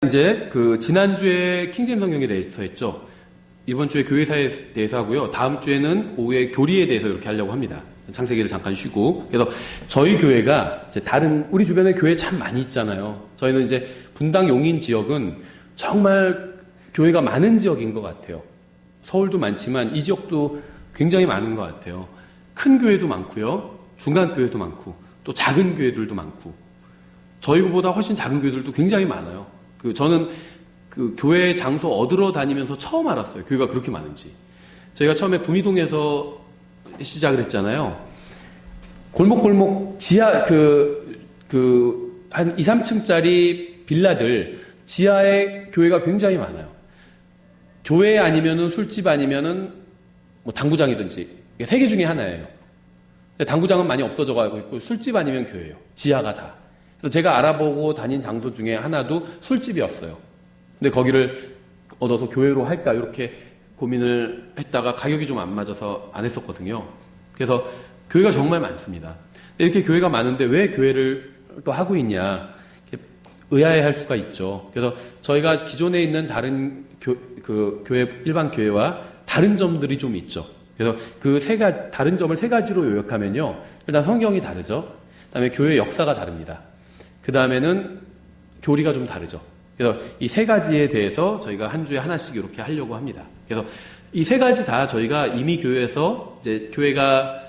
이제 지난주에 킹제임스 성경에 대해서 했죠. 이번 주에 교회사에 대해서 하고요. 다음 주에는 오후에 교리에 대해서 이렇게 하려고 합니다. 창세기를 잠깐 쉬고. 그래서 저희 교회가 이제 우리 주변에 교회 참 많이 있잖아요. 저희는 이제 분당 용인 지역은 정말 교회가 많은 지역인 것 같아요. 서울도 많지만 이 지역도 굉장히 많은 것 같아요. 큰 교회도 많고요. 중간 교회도 많고 또 작은 교회들도 많고 저희보다 훨씬 작은 교회들도 굉장히 많아요. 저는 교회 장소 얻으러 다니면서 처음 알았어요. 교회가 그렇게 많은지. 저희가 처음에 구미동에서 시작을 했잖아요. 골목골목 지하 한 2, 3층짜리 빌라들 지하에 교회가 굉장히 많아요. 교회 아니면은 술집 아니면은 뭐 당구장이든지 세 개 중에 하나예요. 당구장은 많이 없어져 가고 있고 술집 아니면 교회예요. 지하가 다. 그래서 제가 알아보고 다닌 장소 중에 하나도 술집이었어요. 근데 거기를 얻어서 교회로 할까 이렇게 고민을 했다가 가격이 좀 안 맞아서 안 했었거든요. 그래서 교회가 정말 많습니다. 이렇게 교회가 많은데 왜 교회를 또 하고 있냐 의아해할 수가 있죠. 그래서 저희가 기존에 있는 다른 교회 일반 교회와 다른 점들이 좀 있죠. 그래서 다른 점을 세 가지로 요약하면요. 일단 성경이 다르죠. 그다음에 교회 역사가 다릅니다. 그 다음에는 교리가 좀 다르죠. 그래서 이 세 가지에 대해서 저희가 한 주에 하나씩 이렇게 하려고 합니다. 그래서 이 세 가지 다 저희가 이미 교회에서 이제 교회가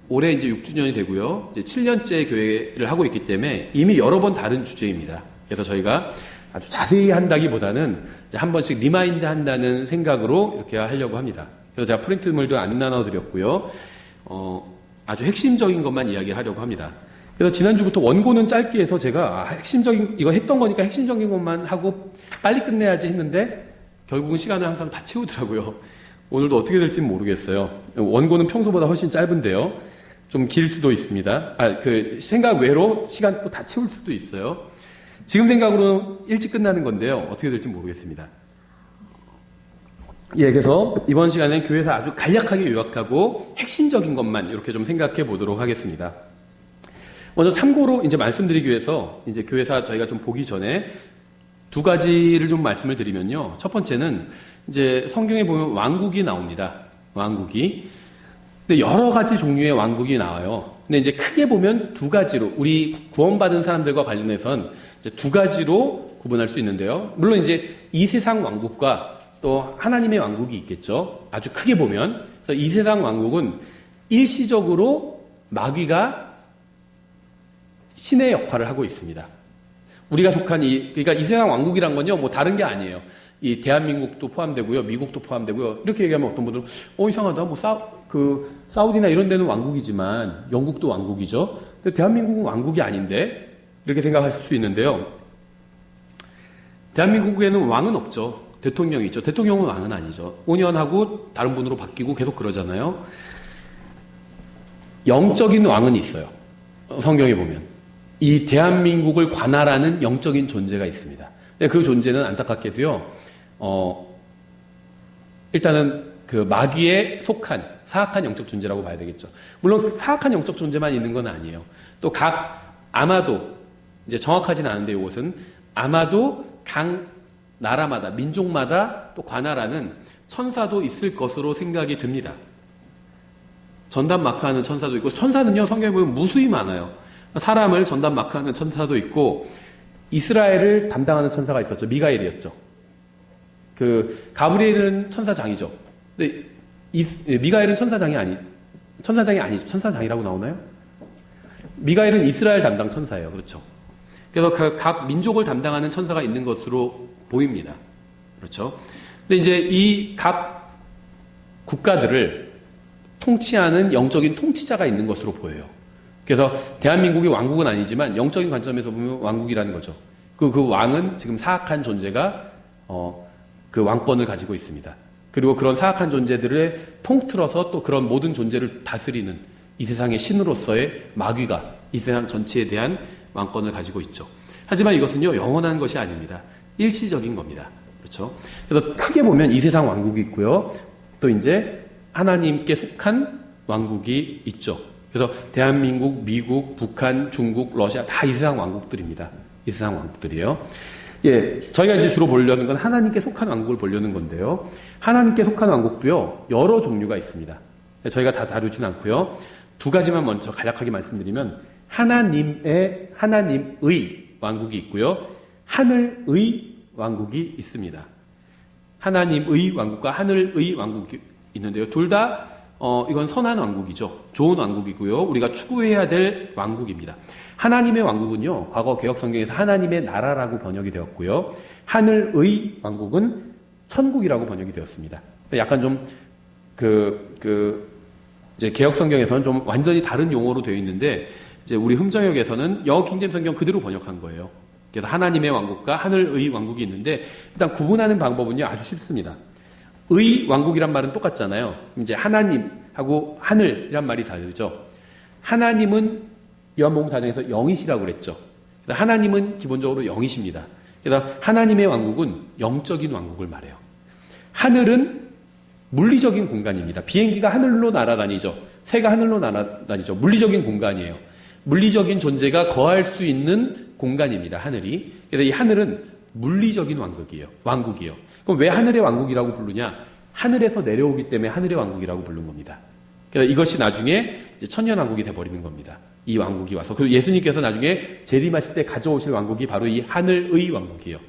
올해 이제 6주년이 되고요. 이제 7년째 교회를 하고 있기 때문에 이미 여러 번 다른 주제입니다. 그래서 저희가 아주 자세히 한다기보다는 이제 한 번씩 리마인드 한다는 생각으로 이렇게 하려고 합니다. 그래서 제가 프린트물도 안 나눠드렸고요. 아주 핵심적인 것만 이야기하려고 합니다. 그래서 지난주부터 원고는 짧게 해서 제가 이거 했던 거니까 핵심적인 것만 하고 빨리 끝내야지 했는데 결국은 시간을 항상 다 채우더라고요. 오늘도 어떻게 될지는 모르겠어요. 원고는 평소보다 훨씬 짧은데요. 좀 길 수도 있습니다. 생각 외로 시간 또 다 채울 수도 있어요. 지금 생각으로는 일찍 끝나는 건데요. 어떻게 될지 모르겠습니다. 그래서 이번 시간에는 교회에서 아주 간략하게 요약하고 핵심적인 것만 이렇게 좀 생각해 보도록 하겠습니다. 먼저 참고로 이제 말씀드리기 위해서 이제 교회사 저희가 좀 보기 전에 두 가지를 좀 말씀을 드리면요. 첫 번째는 이제 성경에 보면 왕국이 나옵니다. 왕국이. 근데 여러 가지 종류의 왕국이 나와요. 근데 이제 크게 보면 두 가지로 우리 구원받은 사람들과 관련해선 이제 두 가지로 구분할 수 있는데요. 물론 이제 이 세상 왕국과 또 하나님의 왕국이 있겠죠. 아주 크게 보면. 그래서 이 세상 왕국은 일시적으로 마귀가 신의 역할을 하고 있습니다. 우리가 속한 그러니까 이 세상 왕국이란 건요, 뭐 다른 게 아니에요. 이 대한민국도 포함되고요, 미국도 포함되고요. 이렇게 얘기하면 어떤 분들은, 이상하다. 뭐 사우디나 이런 데는 왕국이지만, 영국도 왕국이죠. 근데 대한민국은 왕국이 아닌데, 이렇게 생각하실 수 있는데요. 대한민국에는 왕은 없죠. 대통령이 있죠. 대통령은 왕은 아니죠. 5년 하고 다른 분으로 바뀌고 계속 그러잖아요. 영적인 왕은 있어요. 성경에 보면. 이 대한민국을 관할하는 영적인 존재가 있습니다. 그 존재는 안타깝게도요, 일단은 마귀에 속한 사악한 영적 존재라고 봐야 되겠죠. 물론 사악한 영적 존재만 있는 건 아니에요. 또 아마도, 이제 정확하진 않은데 이것은 아마도 각 나라마다, 민족마다 또 관할하는 천사도 있을 것으로 생각이 됩니다. 전담 마크하는 천사도 있고, 천사는요, 성경에 보면 무수히 많아요. 사람을 전담 마크하는 천사도 있고, 이스라엘을 담당하는 천사가 있었죠. 미가엘이었죠. 가브리엘은 천사장이죠. 근데 미가엘은 천사장이 아니죠. 천사장이라고 나오나요? 미가엘은 이스라엘 담당 천사예요. 그렇죠. 그래서 각 민족을 담당하는 천사가 있는 것으로 보입니다. 그렇죠. 근데 이제 이 각 국가들을 통치하는 영적인 통치자가 있는 것으로 보여요. 그래서 대한민국이 왕국은 아니지만 영적인 관점에서 보면 왕국이라는 거죠. 그 왕은 지금 사악한 존재가 그 왕권을 가지고 있습니다. 그리고 그런 사악한 존재들을 통틀어서 또 그런 모든 존재를 다스리는 이 세상의 신으로서의 마귀가 이 세상 전체에 대한 왕권을 가지고 있죠. 하지만 이것은요, 영원한 것이 아닙니다. 일시적인 겁니다. 그렇죠? 그래서 크게 보면 이 세상 왕국이 있고요. 또 이제 하나님께 속한 왕국이 있죠. 그래서 대한민국, 미국, 북한, 중국, 러시아 다 이 세상 왕국들입니다. 이 세상 왕국들이에요. 예, 저희가 이제 주로 보려는 건 하나님께 속한 왕국을 보려는 건데요. 하나님께 속한 왕국도요, 여러 종류가 있습니다. 저희가 다 다루진 않고요. 두 가지만 먼저 간략하게 말씀드리면, 하나님의 왕국이 있고요. 하늘의 왕국이 있습니다. 하나님의 왕국과 하늘의 왕국이 있는데요. 둘 다, 이건 선한 왕국이죠. 좋은 왕국이고요. 우리가 추구해야 될 왕국입니다. 하나님의 왕국은요, 과거 개혁성경에서 하나님의 나라라고 번역이 되었고요. 하늘의 왕국은 천국이라고 번역이 되었습니다. 약간 좀, 이제 개혁성경에서는 좀 완전히 다른 용어로 되어 있는데, 이제 우리 흠정역에서는 영어 킹제임스 성경 그대로 번역한 거예요. 그래서 하나님의 왕국과 하늘의 왕국이 있는데, 일단 구분하는 방법은요, 아주 쉽습니다. 의 왕국이란 말은 똑같잖아요. 이제 하나님하고 하늘이란 말이 다르죠. 하나님은 요한복음 4장에서 영이시라고 그랬죠. 그래서 하나님은 기본적으로 영이십니다. 그래서 하나님의 왕국은 영적인 왕국을 말해요. 하늘은 물리적인 공간입니다. 비행기가 하늘로 날아다니죠. 새가 하늘로 날아다니죠. 물리적인 공간이에요. 물리적인 존재가 거할 수 있는 공간입니다. 하늘이. 그래서 이 하늘은 물리적인 왕국이에요. 그럼 왜 하늘의 왕국이라고 부르냐? 하늘에서 내려오기 때문에 하늘의 왕국이라고 부른 겁니다. 그래서 이것이 나중에 이제 천년왕국이 돼버리는 겁니다. 이 왕국이 와서. 그리고 예수님께서 나중에 재림하실 때 가져오실 왕국이 바로 이 하늘의 왕국이에요.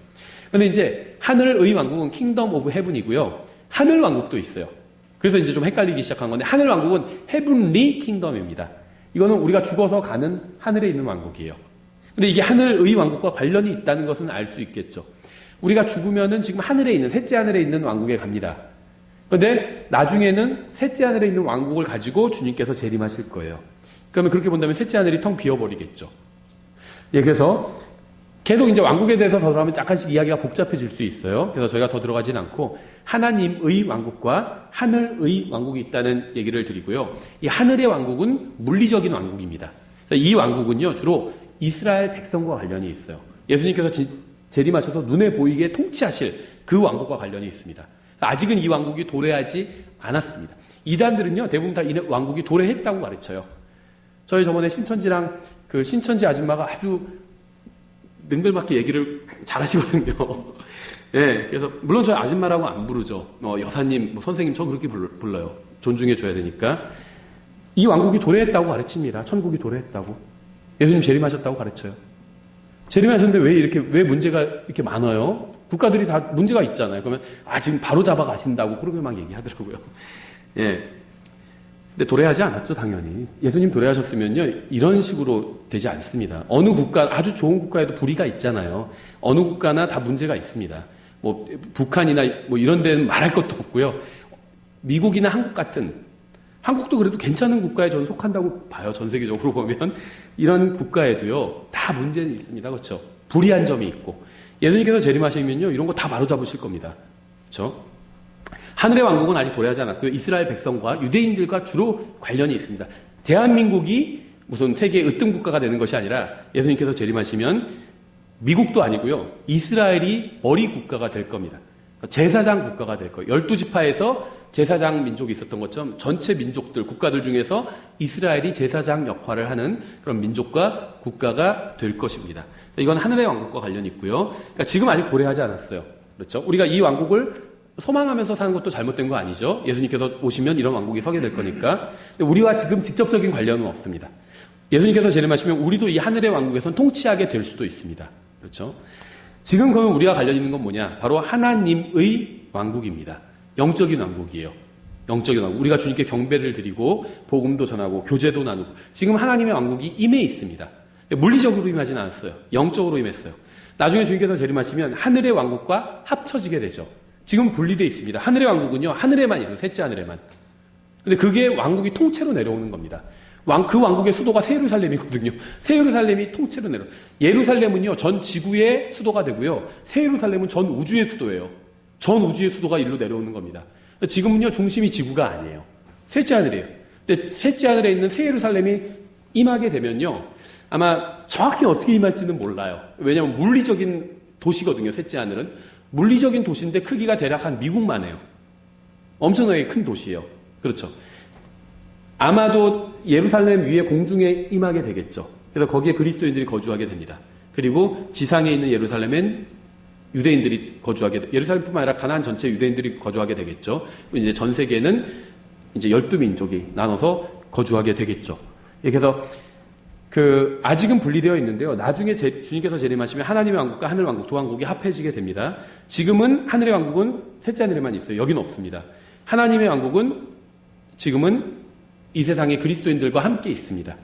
그런데 이제 하늘의 왕국은 킹덤 오브 헤븐이고요. 하늘 왕국도 있어요. 그래서 이제 좀 헷갈리기 시작한 건데, 하늘 왕국은 헤븐리 킹덤입니다. 이거는 우리가 죽어서 가는 하늘에 있는 왕국이에요. 근데 이게 하늘의 왕국과 관련이 있다는 것은 알 수 있겠죠. 우리가 죽으면은 지금 하늘에 있는, 셋째 하늘에 있는 왕국에 갑니다. 그런데 나중에는 셋째 하늘에 있는 왕국을 가지고 주님께서 재림하실 거예요. 그러면 그렇게 본다면 셋째 하늘이 텅 비어버리겠죠. 예, 그래서 계속 이제 왕국에 대해서 더 들어가면 약간씩 이야기가 복잡해질 수 있어요. 그래서 저희가 더 들어가진 않고 하나님의 왕국과 하늘의 왕국이 있다는 얘기를 드리고요. 이 하늘의 왕국은 물리적인 왕국입니다. 그래서 이 왕국은요, 주로 이스라엘 백성과 관련이 있어요. 예수님께서 재림하셔서 눈에 보이게 통치하실 그 왕국과 관련이 있습니다. 아직은 이 왕국이 도래하지 않았습니다. 이단들은요, 대부분 다 이 왕국이 도래했다고 가르쳐요. 저희 저번에 신천지랑 그 신천지 아줌마가 아주 능글맞게 얘기를 잘하시거든요. 예, 그래서 물론 저 아줌마라고 안 부르죠. 여사님, 선생님, 저 그렇게 불러요. 존중해 줘야 되니까. 이 왕국이 도래했다고 가르칩니다. 천국이 도래했다고. 예수님 재림하셨다고 가르쳐요. 재림하셨는데 왜 문제가 이렇게 많아요? 국가들이 다 문제가 있잖아요. 그러면 지금 바로 잡아 가신다고 그렇게 막 얘기하더라고요. 예. 근데 도래하지 않았죠, 당연히. 예수님 도래하셨으면요, 이런 식으로 되지 않습니다. 어느 국가, 아주 좋은 국가에도 불의가 있잖아요. 어느 국가나 다 문제가 있습니다. 북한이나 이런 데는 말할 것도 없고요. 미국이나 한국 같은, 한국도 그래도 괜찮은 국가에 저는 속한다고 봐요. 전 세계적으로 보면. 이런 국가에도요, 다 문제는 있습니다. 그렇죠? 불의한 점이 있고. 예수님께서 재림하시면요, 이런 거 다 바로잡으실 겁니다. 그렇죠? 하늘의 왕국은 아직 도래하지 않았고요. 이스라엘 백성과 유대인들과 주로 관련이 있습니다. 대한민국이 무슨 세계의 으뜸 국가가 되는 것이 아니라 예수님께서 재림하시면 미국도 아니고요. 이스라엘이 머리 국가가 될 겁니다. 제사장 국가가 될 거예요. 12지파에서 제사장 민족이 있었던 것처럼 전체 민족들, 국가들 중에서 이스라엘이 제사장 역할을 하는 그런 민족과 국가가 될 것입니다. 이건 하늘의 왕국과 관련이 있고요. 그러니까 지금 아직 도래하지 않았어요. 그렇죠? 우리가 이 왕국을 소망하면서 사는 것도 잘못된 거 아니죠? 예수님께서 오시면 이런 왕국이 서게 될 거니까. 근데 우리와 지금 직접적인 관련은 없습니다. 예수님께서 재림하시면 우리도 이 하늘의 왕국에선 통치하게 될 수도 있습니다. 그렇죠? 지금 그러면 우리와 관련 있는 건 뭐냐? 바로 하나님의 왕국입니다. 영적인 왕국이에요. 영적인 왕국. 우리가 주님께 경배를 드리고 복음도 전하고 교제도 나누고 지금 하나님의 왕국이 임해 있습니다. 물리적으로 임하지는 않았어요. 영적으로 임했어요. 나중에 주님께서 재림하시면 하늘의 왕국과 합쳐지게 되죠. 지금 분리되어 있습니다. 하늘의 왕국은요, 하늘에만 있어요. 셋째 하늘에만. 근데 그게 왕국이 통째로 내려오는 겁니다. 그 왕국의 수도가 새 예루살렘이거든요. 새 예루살렘이 통째로 예루살렘은요, 전 지구의 수도가 되고요. 새 예루살렘은 전 우주의 수도예요. 전 우주의 수도가 일로 내려오는 겁니다. 지금은요, 중심이 지구가 아니에요. 셋째 하늘이에요. 근데 셋째 하늘에 있는 새 예루살렘이 임하게 되면요, 아마 정확히 어떻게 임할지는 몰라요. 왜냐하면 물리적인 도시거든요. 셋째 하늘은. 물리적인 도시인데 크기가 대략 한 미국만 해요. 엄청나게 큰 도시예요. 그렇죠. 아마도 예루살렘 위에 공중에 임하게 되겠죠. 그래서 거기에 그리스도인들이 거주하게 됩니다. 그리고 지상에 있는 예루살렘엔 유대인들이 거주하게, 예루살렘뿐만 아니라 가나안 전체 유대인들이 거주하게 되겠죠. 이제 전 세계는 이제 12민족이 나눠서 거주하게 되겠죠. 그래서 아직은 분리되어 있는데요. 나중에 주님께서 재림하시면 하나님의 왕국과 하늘 왕국, 두 왕국이 합해지게 됩니다. 지금은 하늘의 왕국은 셋째 하늘에만 있어요. 여기는 없습니다. 하나님의 왕국은 지금은 이 세상의 그리스도인들과 함께 있습니다.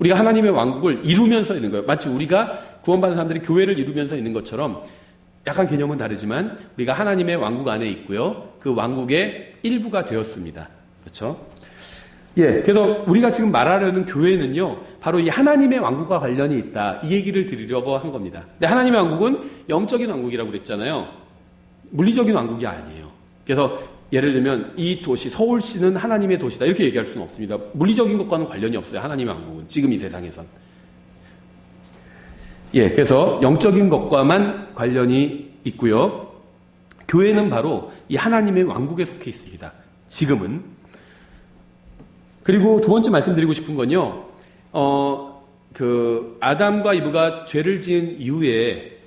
우리가 하나님의 왕국을 이루면서 있는 거예요. 마치 우리가 구원받은 사람들이 교회를 이루면서 있는 것처럼 약간 개념은 다르지만 우리가 하나님의 왕국 안에 있고요. 그 왕국의 일부가 되었습니다. 그렇죠? 예, 그래서 우리가 지금 말하려는 교회는요, 바로 이 하나님의 왕국과 관련이 있다. 이 얘기를 드리려고 한 겁니다. 근데 하나님의 왕국은 영적인 왕국이라고 그랬잖아요. 물리적인 왕국이 아니에요. 그래서 예를 들면 이 도시, 서울시는 하나님의 도시다. 이렇게 얘기할 수는 없습니다. 물리적인 것과는 관련이 없어요. 하나님의 왕국은. 지금 이 세상에선. 예, 그래서 영적인 것과만 관련이 있고요. 교회는 바로 이 하나님의 왕국에 속해 있습니다. 지금은. 그리고 두 번째 말씀드리고 싶은 건요, 아담과 이브가 죄를 지은 이후에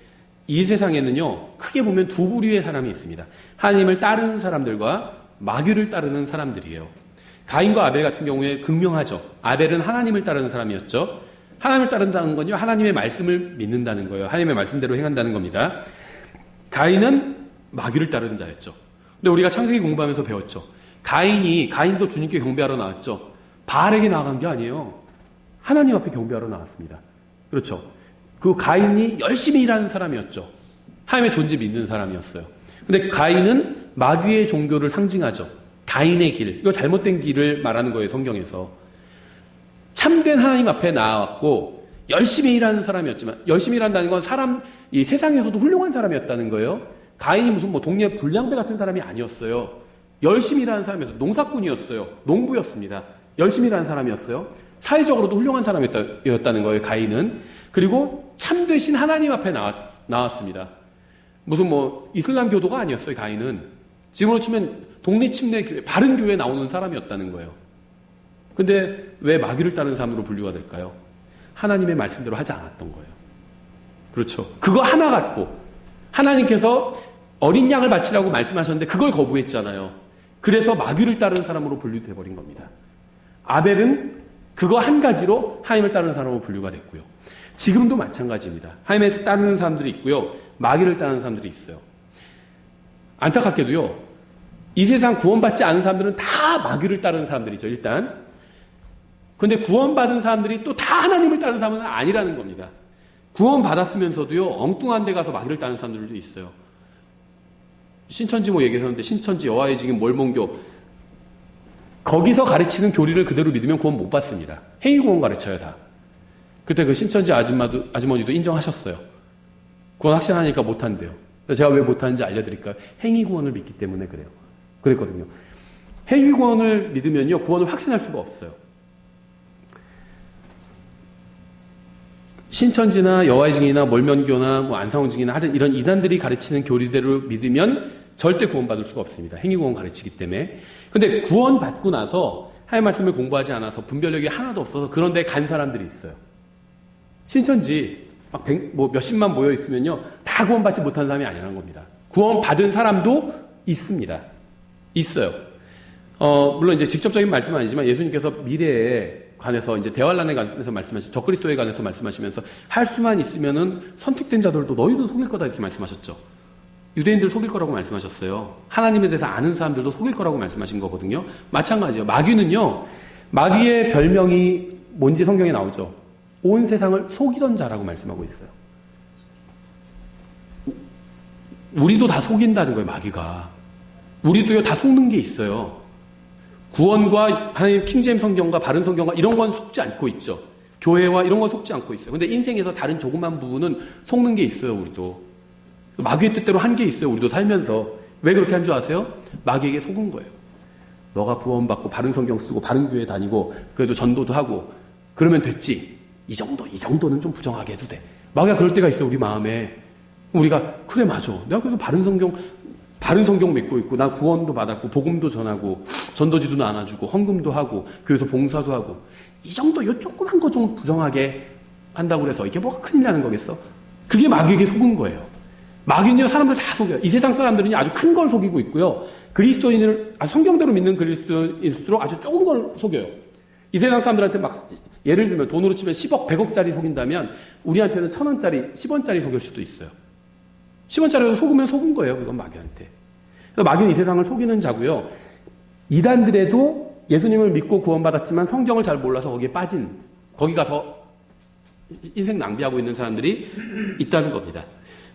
이 세상에는요, 크게 보면 두 부류의 사람이 있습니다. 하나님을 따르는 사람들과 마귀를 따르는 사람들이에요. 가인과 아벨 같은 경우에 극명하죠. 아벨은 하나님을 따르는 사람이었죠. 하나님을 따른다는 건요, 하나님의 말씀을 믿는다는 거예요. 하나님의 말씀대로 행한다는 겁니다. 가인은 마귀를 따르는 자였죠. 근데 우리가 창세기 공부하면서 배웠죠. 가인도 주님께 경배하러 나왔죠. 바알에게 나아간 게 아니에요. 하나님 앞에 경배하러 나왔습니다. 그렇죠. 그 가인이 열심히 일하는 사람이었죠. 하나님의 존재 믿는 사람이었어요. 근데 가인은 마귀의 종교를 상징하죠. 가인의 길, 이거 잘못된 길을 말하는 거예요, 성경에서. 참된 하나님 앞에 나왔고 열심히 일하는 사람이었지만, 열심히 일한다는 건 이 세상에서도 훌륭한 사람이었다는 거예요. 가인이 무슨 동네 불량배 같은 사람이 아니었어요. 열심히 일하는 사람이었어요. 농사꾼이었어요. 농부였습니다. 열심히 일하는 사람이었어요. 사회적으로도 훌륭한 사람이었다는 거예요, 가인은. 그리고 참되신 하나님 앞에 나왔습니다. 무슨 이슬람 교도가 아니었어요, 가인은. 지금으로 치면 동네 침례 교회, 바른 교회에 나오는 사람이었다는 거예요. 근데 왜 마귀를 따르는 사람으로 분류가 될까요? 하나님의 말씀대로 하지 않았던 거예요. 그렇죠. 그거 하나 갖고 하나님께서 어린 양을 바치라고 말씀하셨는데 그걸 거부했잖아요. 그래서 마귀를 따르는 사람으로 분류돼 버린 겁니다. 아벨은 그거 한 가지로 하나님을 따르는 사람으로 분류가 됐고요. 지금도 마찬가지입니다. 하나님을 따르는 사람들이 있고요. 마귀를 따르는 사람들이 있어요. 안타깝게도요. 이 세상 구원받지 않은 사람들은 다 마귀를 따르는 사람들이죠, 일단. 근데 구원받은 사람들이 또 다 하나님을 따르는 사람은 아니라는 겁니다. 구원받았으면서도요, 엉뚱한 데 가서 마귀를 따르는 사람들도 있어요. 신천지 얘기했었는데, 신천지, 여호와의 증인, 몰몬교, 거기서 가르치는 교리를 그대로 믿으면 구원 못 받습니다. 행위구원 가르쳐요, 다. 그때 그 신천지 아주머니도 인정하셨어요. 구원 확신하니까 못한대요. 제가 왜 못하는지 알려드릴까요? 행위구원을 믿기 때문에 그래요. 그랬거든요. 행위구원을 믿으면요, 구원을 확신할 수가 없어요. 신천지나 여호와의 증인이나 몰몬교나 안상원 증인이나 하여튼 이런 이단들이 가르치는 교리대로 믿으면 절대 구원받을 수가 없습니다. 행위구원 가르치기 때문에. 근데 구원받고 나서 하나님의 말씀을 공부하지 않아서 분별력이 하나도 없어서 그런 데 간 사람들이 있어요. 신천지 막 몇십만 모여 있으면요, 다 구원받지 못한 사람이 아니라는 겁니다. 구원받은 사람도 있습니다. 있어요. 물론 이제 직접적인 말씀은 아니지만 예수님께서 미래에 관해서 이제 대환란에 관해서 적그리스도에 관해서 말씀하시면서 할 수만 있으면은 선택된 자들도 너희도 속일 거다 이렇게 말씀하셨죠. 유대인들 속일 거라고 말씀하셨어요. 하나님에 대해서 아는 사람들도 속일 거라고 말씀하신 거거든요. 마찬가지예요. 마귀는요, 마귀의 별명이 뭔지 성경에 나오죠. 온 세상을 속이던 자라고 말씀하고 있어요. 우리도 다 속인다는 거예요, 마귀가. 우리도요, 다 속는 게 있어요. 구원과 하나님 킹제임 성경과 바른 성경과 이런 건 속지 않고 있죠. 교회와 이런 건 속지 않고 있어요. 근데 인생에서 다른 조그만 부분은 속는 게 있어요, 우리도. 마귀의 뜻대로 한 게 있어요, 우리도 살면서. 왜 그렇게 한 줄 아세요? 마귀에게 속은 거예요. 너가 구원받고 바른 성경 쓰고 바른 교회 다니고 그래도 전도도 하고 그러면 됐지. 이 정도는 좀 부정하게 해도 돼. 마귀가 그럴 때가 있어요, 우리 마음에. 우리가 그래, 맞아. 내가 그래도 바른 성경 믿고 있고 나 구원도 받았고 복음도 전하고 전도지도 나눠주고 헌금도 하고 교회에서 봉사도 하고 이 정도 요 조그만 거 좀 부정하게 한다고 그래서 이게 뭐가 큰일 나는 거겠어? 그게 마귀에게 속은 거예요. 마귀는요, 사람들 다 속여요. 이 세상 사람들은 아주 큰 걸 속이고 있고요. 그리스도인을, 성경대로 믿는 그리스도인일수록 아주 적은 걸 속여요. 이 세상 사람들한테 막, 예를 들면 돈으로 치면 10억, 100억짜리 속인다면, 우리한테는 1,000원짜리, 10원짜리 속일 수도 있어요. 10원짜리로 속으면 속은 거예요, 그건 마귀한테. 마귀는 이 세상을 속이는 자고요. 이단들에도 예수님을 믿고 구원받았지만 성경을 잘 몰라서 거기에 빠진, 거기 가서 인생 낭비하고 있는 사람들이 있다는 겁니다.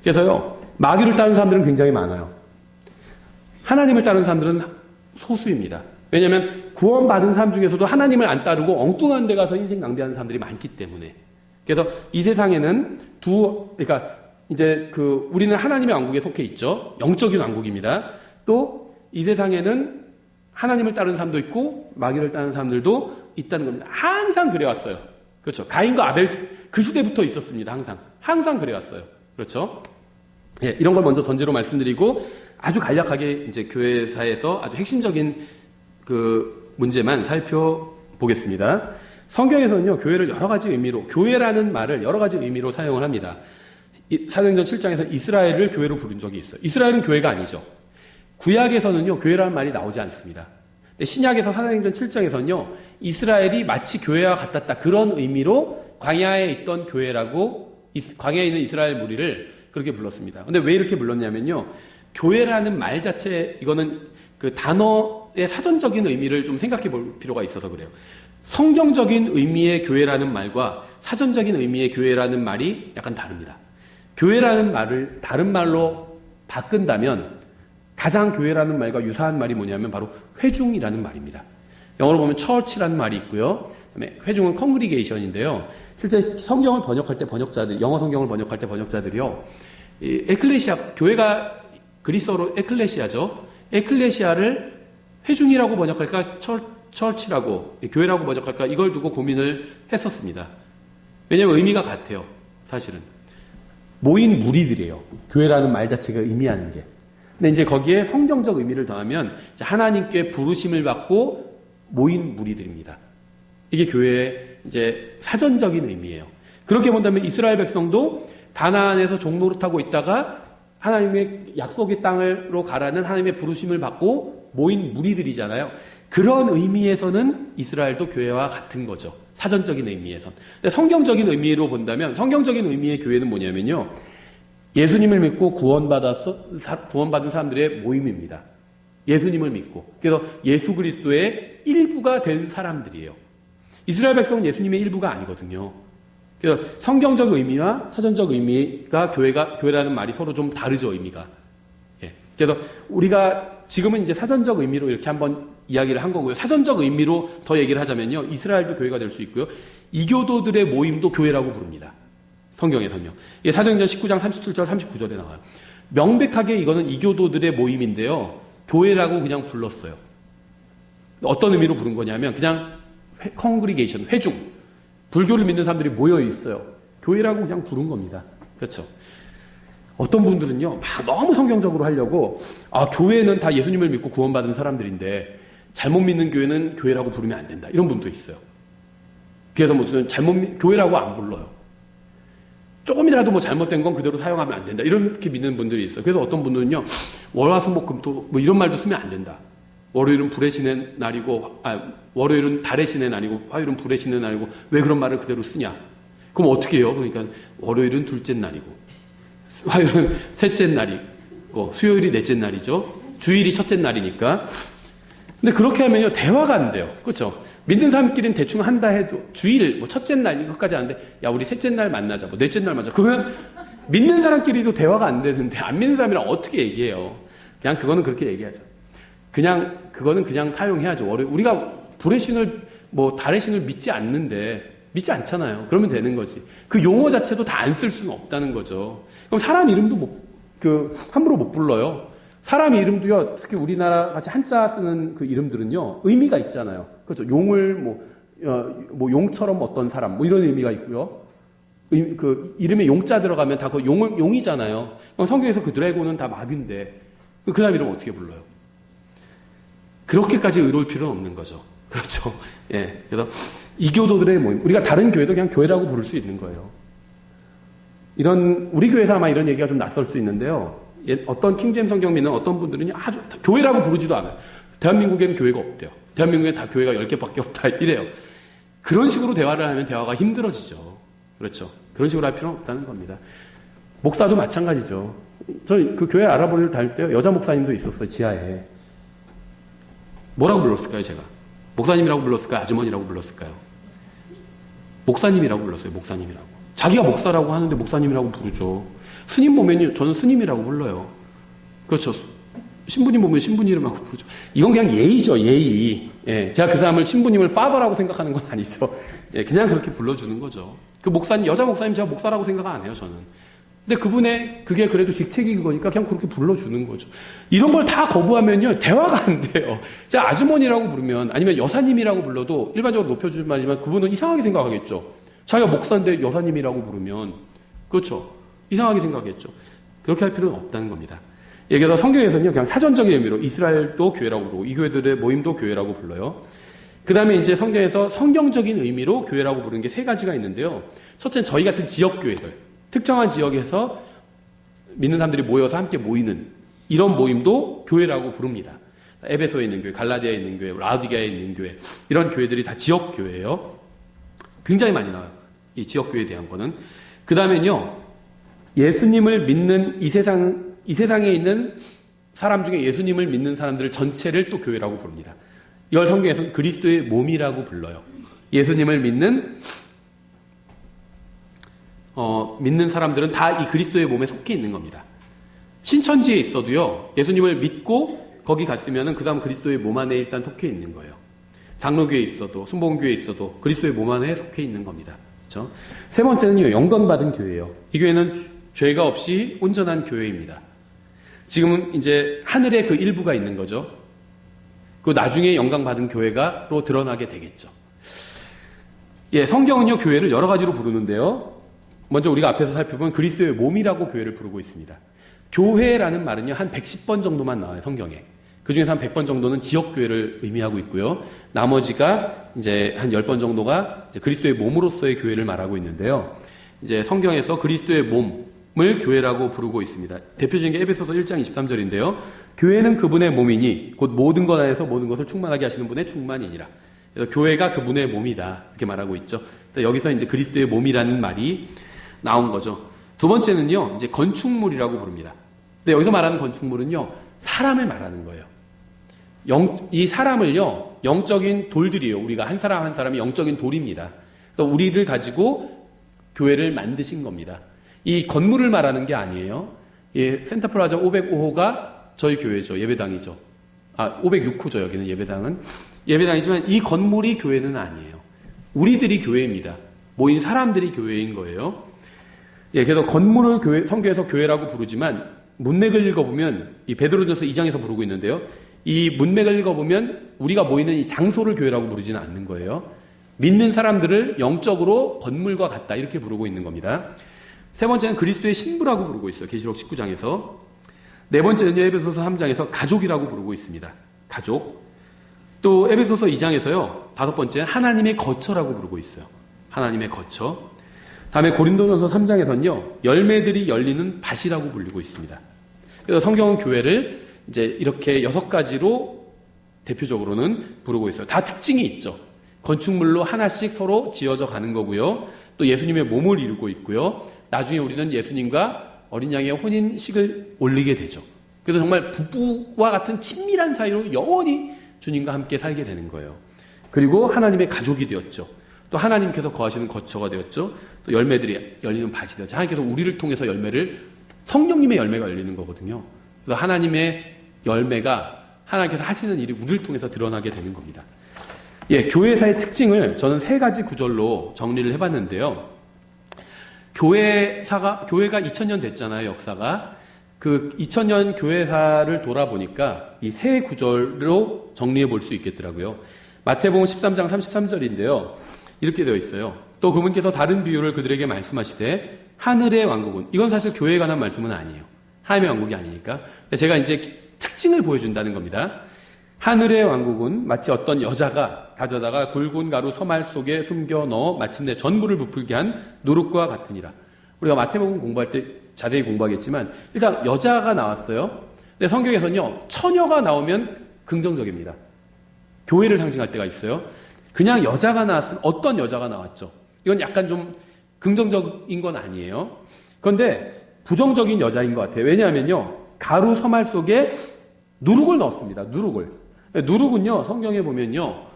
그래서요, 마귀를 따르는 사람들은 굉장히 많아요. 하나님을 따르는 사람들은 소수입니다. 왜냐하면 구원받은 사람 중에서도 하나님을 안 따르고 엉뚱한 데 가서 인생 낭비하는 사람들이 많기 때문에. 그래서 이 세상에는 그러니까 이제 우리는 하나님의 왕국에 속해 있죠. 영적인 왕국입니다. 또 이 세상에는 하나님을 따르는 사람도 있고 마귀를 따르는 사람들도 있다는 겁니다. 항상 그래왔어요. 그렇죠. 가인과 아벨 그 시대부터 있었습니다. 항상 그래왔어요. 그렇죠. 예, 이런 걸 먼저 전제로 말씀드리고 아주 간략하게 이제 교회사에서 아주 핵심적인 문제만 살펴보겠습니다. 성경에서는요, 교회를 여러 가지 의미로, 교회라는 말을 여러 가지 의미로 사용을 합니다. 사도행전 7장에서 이스라엘을 교회로 부른 적이 있어요. 이스라엘은 교회가 아니죠. 구약에서는요, 교회라는 말이 나오지 않습니다. 근데 신약에서 사도행전 7장에서는요, 이스라엘이 마치 교회와 같았다. 그런 의미로 광야에 있던 교회라고, 광야에 있는 이스라엘 무리를 그렇게 불렀습니다. 근데 왜 이렇게 불렀냐면요, 교회라는 말 자체, 이거는 그 단어의 사전적인 의미를 좀 생각해 볼 필요가 있어서 그래요. 성경적인 의미의 교회라는 말과 사전적인 의미의 교회라는 말이 약간 다릅니다. 교회라는 말을 다른 말로 바꾼다면 가장 교회라는 말과 유사한 말이 뭐냐면 바로 회중이라는 말입니다. 영어로 보면 church라는 말이 있고요. 그다음에 회중은 congregation인데요. 실제 성경을 번역할 때 영어 성경을 번역할 때 번역자들이요, 이 에클레시아, 교회가 그리스어로 에클레시아죠. 에클레시아를 회중이라고 번역할까, church라고, 교회라고 번역할까, 이걸 두고 고민을 했었습니다. 왜냐하면 의미가 같아요. 사실은 모인 무리들이에요. 교회라는 말 자체가 의미하는 게. 근데 이제 거기에 성경적 의미를 더하면 하나님께 부르심을 받고 모인 무리들입니다. 이게 교회의 이제 사전적인 의미예요. 그렇게 본다면 이스라엘 백성도 가나안에서 종노릇하고 있다가 하나님의 약속의 땅으로 가라는 하나님의 부르심을 받고 모인 무리들이잖아요. 그런 의미에서는 이스라엘도 교회와 같은 거죠. 사전적인 의미에선. 근데 성경적인 의미로 본다면, 성경적인 의미의 교회는 뭐냐면요, 예수님을 믿고 구원받은 사람들의 모임입니다. 예수님을 믿고. 그래서 예수 그리스도의 일부가 된 사람들이에요. 이스라엘 백성은 예수님의 일부가 아니거든요. 그래서 성경적 의미와 사전적 의미가 교회라는 말이 서로 좀 다르죠, 의미가. 예. 그래서 우리가 지금은 이제 사전적 의미로 이렇게 한번 이야기를 한 거고요. 사전적 의미로 더 얘기를 하자면요, 이스라엘도 교회가 될 수 있고요. 이교도들의 모임도 교회라고 부릅니다. 성경에서는요. 이게 사도행전 19장 37절 39절에 나와요. 명백하게 이거는 이교도들의 모임인데요, 교회라고 그냥 불렀어요. 어떤 의미로 부른 거냐면 그냥 congregation, 회중. 불교를 믿는 사람들이 모여 있어요. 교회라고 그냥 부른 겁니다. 그렇죠. 어떤 분들은요, 막 너무 성경적으로 하려고, 교회는 다 예수님을 믿고 구원받은 사람들인데 잘못 믿는 교회는 교회라고 부르면 안 된다. 이런 분도 있어요. 그래서 교회라고 안 불러요. 조금이라도 잘못된 건 그대로 사용하면 안 된다. 이렇게 믿는 분들이 있어요. 그래서 어떤 분들은요, 월화수목금토 이런 말도 쓰면 안 된다. 월요일은 불의 신의 날이고, 월요일은 달의 신의 날이고, 화요일은 불의 신의 날이고, 왜 그런 말을 그대로 쓰냐? 그럼 어떻게 해요? 그러니까 월요일은 둘째 날이고, 화요일은 셋째 날이고, 수요일이 넷째 날이죠. 주일이 첫째 날이니까. 근데 그렇게 하면요, 대화가 안 돼요. 그렇죠? 믿는 사람끼리는 대충 한다 해도 주일, 첫째 날 이것까지 하는데, 야, 우리 셋째 날 만나자, 넷째 날 만나자. 그러면 믿는 사람끼리도 대화가 안 되는데 안 믿는 사람이랑 어떻게 얘기해요? 그냥 그거는 그렇게 얘기하죠. 그거는 그냥 사용해야죠. 우리가 불의 신을, 달의 신을 믿지 않잖아요. 그러면 되는 거지. 그 용어 자체도 다 안 쓸 수는 없다는 거죠. 그럼 사람 이름도 함부로 못 불러요. 사람 이름도요, 특히 우리나라 같이 한자 쓰는 그 이름들은요, 의미가 있잖아요. 그렇죠. 용을, 용처럼 어떤 사람, 이런 의미가 있고요. 그 이름에 용자 들어가면 다 그 용이잖아요. 그럼 성경에서 그 드래곤은 다 마귀인데, 그 사람 이름 어떻게 불러요? 그렇게까지 의로울 필요는 없는 거죠. 그렇죠. 예. 그래서 이교도들의 모임, 우리가 다른 교회도 그냥 교회라고 부를 수 있는 거예요. 이런 우리 교회에서 아마 이런 얘기가 좀 낯설 수 있는데요. 어떤 킹제임 성경 믿는 어떤 분들은 아주 교회라고 부르지도 않아요. 대한민국에는 교회가 없대요. 대한민국에 다 교회가 10개밖에 없다 이래요. 그런 식으로 대화를 하면 대화가 힘들어지죠. 그렇죠. 그런 식으로 할 필요는 없다는 겁니다. 목사도 마찬가지죠. 저희 그 교회 알아보기를 다닐 때요. 여자 목사님도 있었어요. 지하에. 뭐라고 불렀을까요, 제가? 목사님이라고 불렀을까요? 아주머니라고 불렀을까요? 목사님이라고 불렀어요. 목사님이라고. 자기가 목사라고 하는데 목사님이라고 부르죠. 스님 보면요. 저는 스님이라고 불러요. 그렇죠. 신부님 보면 신부님 이름하고 부르죠. 이건 그냥 예의죠. 예의. 예, 제가 그 사람을 신부님을 파더라고 생각하는 건 아니죠. 예, 그냥 그렇게 불러주는 거죠. 그 목사님, 여자 목사님 제가 목사라고 생각 안 해요. 저는. 근데 그분의 그게 그래도 직책이 그거니까 그냥 그렇게 불러주는 거죠. 이런 걸 다 거부하면요. 대화가 안 돼요. 제가 아주머니라고 부르면 아니면 여사님이라고 불러도 일반적으로 높여주는 말이지만 그분은 이상하게 생각하겠죠. 자기가 목사인데 여사님이라고 부르면 그렇죠. 이상하게 생각하겠죠. 그렇게 할 필요는 없다는 겁니다. 예를 들어 성경에서는요. 그냥 사전적인 의미로 이스라엘도 교회라고 부르고 이 교회들의 모임도 교회라고 불러요. 그 다음에 이제 성경에서 성경적인 의미로 교회라고 부르는 게 세 가지가 있는데요. 첫째는 저희 같은 지역교회들. 특정한 지역에서 믿는 사람들이 모여서 함께 모이는 이런 모임도 교회라고 부릅니다. 에베소에 있는 교회, 갈라디아에 있는 교회, 라우디게아에 있는 교회 이런 교회들이 다 지역교회예요. 굉장히 많이 나와요. 이 지역교회에 대한 거는. 그 다음엔요. 예수님을 믿는 이 세상에 있는 사람 중에 예수님을 믿는 사람들 전체를 또 교회라고 부릅니다. 이걸 성경에서는 그리스도의 몸이라고 불러요. 예수님을 믿는 사람들은 다 이 그리스도의 몸에 속해 있는 겁니다. 신천지에 있어도요, 예수님을 믿고 거기 갔으면은 그 다음 그리스도의 몸 안에 일단 속해 있는 거예요. 장로교에 있어도, 순복음교에 있어도 그리스도의 몸 안에 속해 있는 겁니다. 그렇죠? 세 번째는요, 영광받은 교회예요. 이 교회는 죄가 없이 온전한 교회입니다. 지금은 이제 하늘에 그 일부가 있는 거죠. 그 나중에 영광받은 교회가로 드러나게 되겠죠. 예, 성경은요, 교회를 여러 가지로 부르는데요. 먼저 우리가 앞에서 살펴본 그리스도의 몸이라고 교회를 부르고 있습니다. 교회라는 말은요, 한 110번 정도만 나와요, 성경에. 그 중에서 한 100번 정도는 지역교회를 의미하고 있고요. 나머지가 이제 한 10번 정도가 이제 그리스도의 몸으로서의 교회를 말하고 있는데요. 이제 성경에서 그리스도의 몸을 교회라고 부르고 있습니다. 대표적인 게 에베소서 1장 23절인데요. 교회는 그분의 몸이니 곧 모든 것 안에서 모든 것을 충만하게 하시는 분의 충만이니라. 그래서 교회가 그분의 몸이다. 이렇게 말하고 있죠. 여기서 이제 그리스도의 몸이라는 말이 나온 거죠. 두 번째는요, 이제 건축물이라고 부릅니다. 근데 여기서 말하는 건축물은요, 사람을 말하는 거예요. 이 사람을요, 영적인 돌들이에요. 우리가 한 사람 한 사람이 영적인 돌입니다. 그래서 우리를 가지고 교회를 만드신 겁니다. 이 건물을 말하는 게 아니에요. 예, 센터플라자 505호가 저희 교회죠. 예배당이죠. 506호죠. 여기는 예배당은. 예배당이지만 이 건물이 교회는 아니에요. 우리들이 교회입니다. 모인 사람들이 교회인 거예요. 예, 그래서 건물을 성경에서 교회라고 부르지만 문맥을 읽어보면 이 베드로전서 2장에서 부르고 있는데요. 이 문맥을 읽어보면 우리가 모이는 이 장소를 교회라고 부르지는 않는 거예요. 믿는 사람들을 영적으로 건물과 같다 이렇게 부르고 있는 겁니다. 세 번째는 그리스도의 신부라고 부르고 있어요. 계시록 19장에서. 네 번째는 에베소서 3장에서 가족이라고 부르고 있습니다. 가족. 또 에베소서 2장에서요. 다섯 번째 하나님의 거처라고 부르고 있어요. 하나님의 거처. 다음에 고린도전서 3장에서는요. 열매들이 열리는 밭이라고 불리고 있습니다. 그래서 성경은 교회를 이제 이렇게 6가지로 대표적으로는 부르고 있어요. 다 특징이 있죠. 건축물로 하나씩 서로 지어져 가는 거고요. 또 예수님의 몸을 이루고 있고요. 나중에 우리는 예수님과 어린 양의 혼인식을 올리게 되죠. 그래서 정말 부부와 같은 친밀한 사이로 영원히 주님과 함께 살게 되는 거예요. 그리고 하나님의 가족이 되었죠. 또 하나님께서 거하시는 거처가 되었죠. 또 열매들이 열리는 밭이 되었죠. 하나님께서 우리를 통해서 성령님의 열매가 열리는 거거든요. 그래서 하나님의 열매가 하나님께서 하시는 일이 우리를 통해서 드러나게 되는 겁니다. 예, 교회사의 특징을 저는 3가지 구절로 정리를 해봤는데요. 교회가 2000년 됐잖아요, 역사가. 그 2000년 교회사를 돌아보니까 이 3구절로 정리해 볼 수 있겠더라고요. 마태복음 13장 33절인데요. 이렇게 되어 있어요. 또 그분께서 다른 비유를 그들에게 말씀하시되 하늘의 왕국은, 이건 사실 교회에 관한 말씀은 아니에요. 하나님의 왕국이 아니니까. 제가 이제 특징을 보여준다는 겁니다. 하늘의 왕국은 마치 어떤 여자가 다져다가 굵은 가루 서말 속에 숨겨 넣어 마침내 전부를 부풀게 한 누룩과 같으니라. 우리가 마태복음 공부할 때 자세히 공부하겠지만 일단 여자가 나왔어요. 근데 성경에서는요, 처녀가 나오면 긍정적입니다. 교회를 상징할 때가 있어요. 그냥 여자가 나왔으면 어떤 여자가 나왔죠. 이건 약간 좀 긍정적인 건 아니에요. 그런데 부정적인 여자인 것 같아요. 왜냐하면요, 가루 서말 속에 누룩을 넣었습니다. 누룩을. 누룩은요, 성경에 보면요,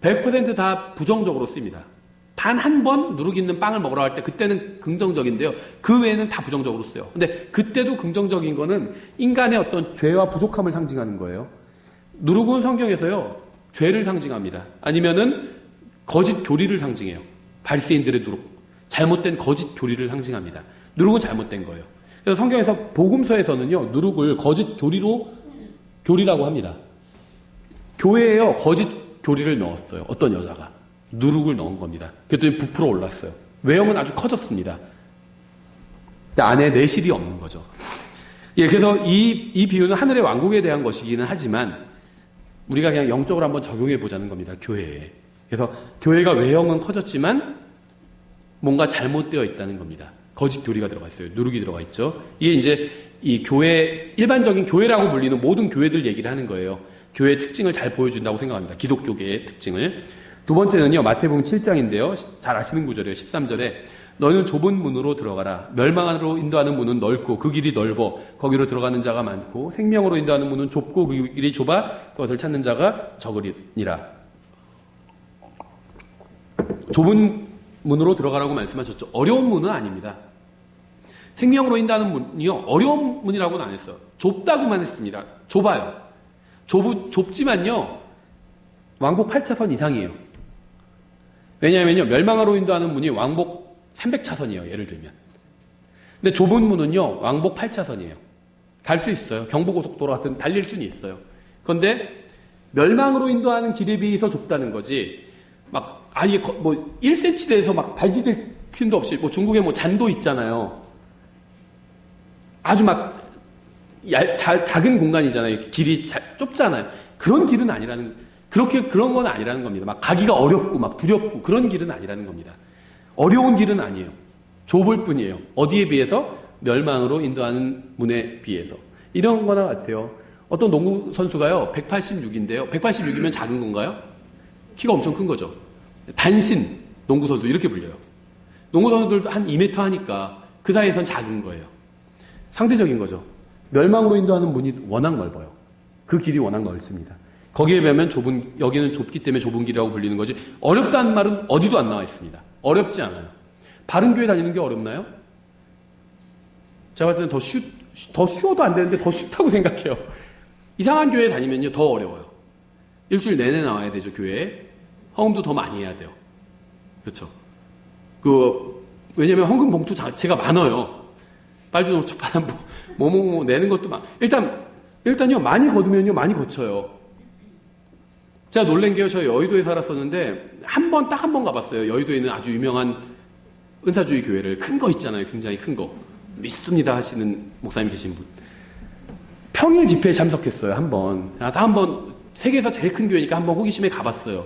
100% 부정적으로 씁니다. 단 한 번 누룩 있는 빵을 먹으러 갈 때 그때는 긍정적인데요. 그 외에는 다 부정적으로 써요. 근데 그때도 긍정적인 거는 인간의 어떤 죄와 부족함을 상징하는 거예요. 누룩은 성경에서요, 죄를 상징합니다. 아니면은 거짓 교리를 상징해요. 바리새인들의 누룩. 잘못된 거짓 교리를 상징합니다. 누룩은 잘못된 거예요. 그래서 성경에서 복음서에서는요, 누룩을 거짓 교리라고 합니다. 교회에요, 거짓 교리를 넣었어요. 어떤 여자가. 누룩을 넣은 겁니다. 그랬더니 부풀어 올랐어요. 외형은 아주 커졌습니다. 근데 안에 내실이 없는 거죠. 예, 그래서 이 비유는 하늘의 왕국에 대한 것이기는 하지만 우리가 그냥 영적으로 한번 적용해 보자는 겁니다. 교회에. 그래서 교회가 외형은 커졌지만 뭔가 잘못되어 있다는 겁니다. 거짓 교리가 들어가 있어요. 누룩이 들어가 있죠. 이게 이제 이 교회, 일반적인 교회라고 불리는 모든 교회들 얘기를 하는 거예요. 교회의 특징을 잘 보여준다고 생각합니다. 기독교계의 특징을. 두 번째는요, 마태복음 7장인데요. 잘 아시는 구절이에요. 13절에 너희는 좁은 문으로 들어가라. 멸망으로 인도하는 문은 넓고 그 길이 넓어 거기로 들어가는 자가 많고 생명으로 인도하는 문은 좁고 그 길이 좁아 그것을 찾는 자가 적으리니라. 좁은 문으로 들어가라고 말씀하셨죠. 어려운 문은 아닙니다. 생명으로 인도하는 문이요, 어려운 문이라고는 안 했어요. 좁다고만 했습니다. 좁아요. 좁지만요, 왕복 8차선 이상이에요. 왜냐하면요, 멸망으로 인도하는 문이 왕복 300차선이에요. 예를 들면. 근데 좁은 문은요, 왕복 8차선이에요. 갈 수 있어요. 경부고속도로 같은 달릴 수는 있어요. 그런데 멸망으로 인도하는 길에 비해서 좁다는 거지, 막 아예 뭐 1cm 대에서 막 발 디딜 필요도 없이, 뭐 중국에 뭐 잔도 있잖아요. 아주 막 작은 공간이잖아요. 길이 좁잖아요. 그런 길은 그런 건 아니라는 겁니다. 막 가기가 어렵고 막 두렵고 그런 길은 아니라는 겁니다. 어려운 길은 아니에요. 좁을 뿐이에요. 어디에 비해서? 멸망으로 인도하는 문에 비해서. 이런 거나 같아요. 어떤 농구 선수가요, 186인데요. 186이면 작은 건가요? 키가 엄청 큰 거죠. 단신 농구 선수 이렇게 불려요. 농구 선수들도 한 2m 하니까 그 사이에선 작은 거예요. 상대적인 거죠. 멸망으로 인도하는 문이 워낙 넓어요. 그 길이 워낙 넓습니다. 거기에 비하면 여기는 좁기 때문에 좁은 길이라고 불리는 거지, 어렵다는 말은 어디도 안 나와 있습니다. 어렵지 않아요. 바른 교회 다니는 게 어렵나요? 제가 봤을 때는 더 쉬워도 안 되는데 더 쉽다고 생각해요. 이상한 교회 다니면요, 더 어려워요. 일주일 내내 나와야 되죠, 교회에. 헌금도 더 많이 해야 돼요. 그렇죠. 왜냐면 헌금 봉투 자체가 많아요. 빨주노 초파는 뭐 내는 것도 일단요, 많이 거두면요, 많이 거쳐요. 제가 놀란 게요, 저 여의도에 살았었는데, 딱 한 번 가봤어요. 여의도에 있는 아주 유명한 은사주의 교회를, 큰 거 있잖아요. 굉장히 큰 거. 믿습니다 하시는 목사님 계신 분. 평일 집회에 참석했어요, 한 번. 세계에서 제일 큰 교회니까 한 번 호기심에 가봤어요.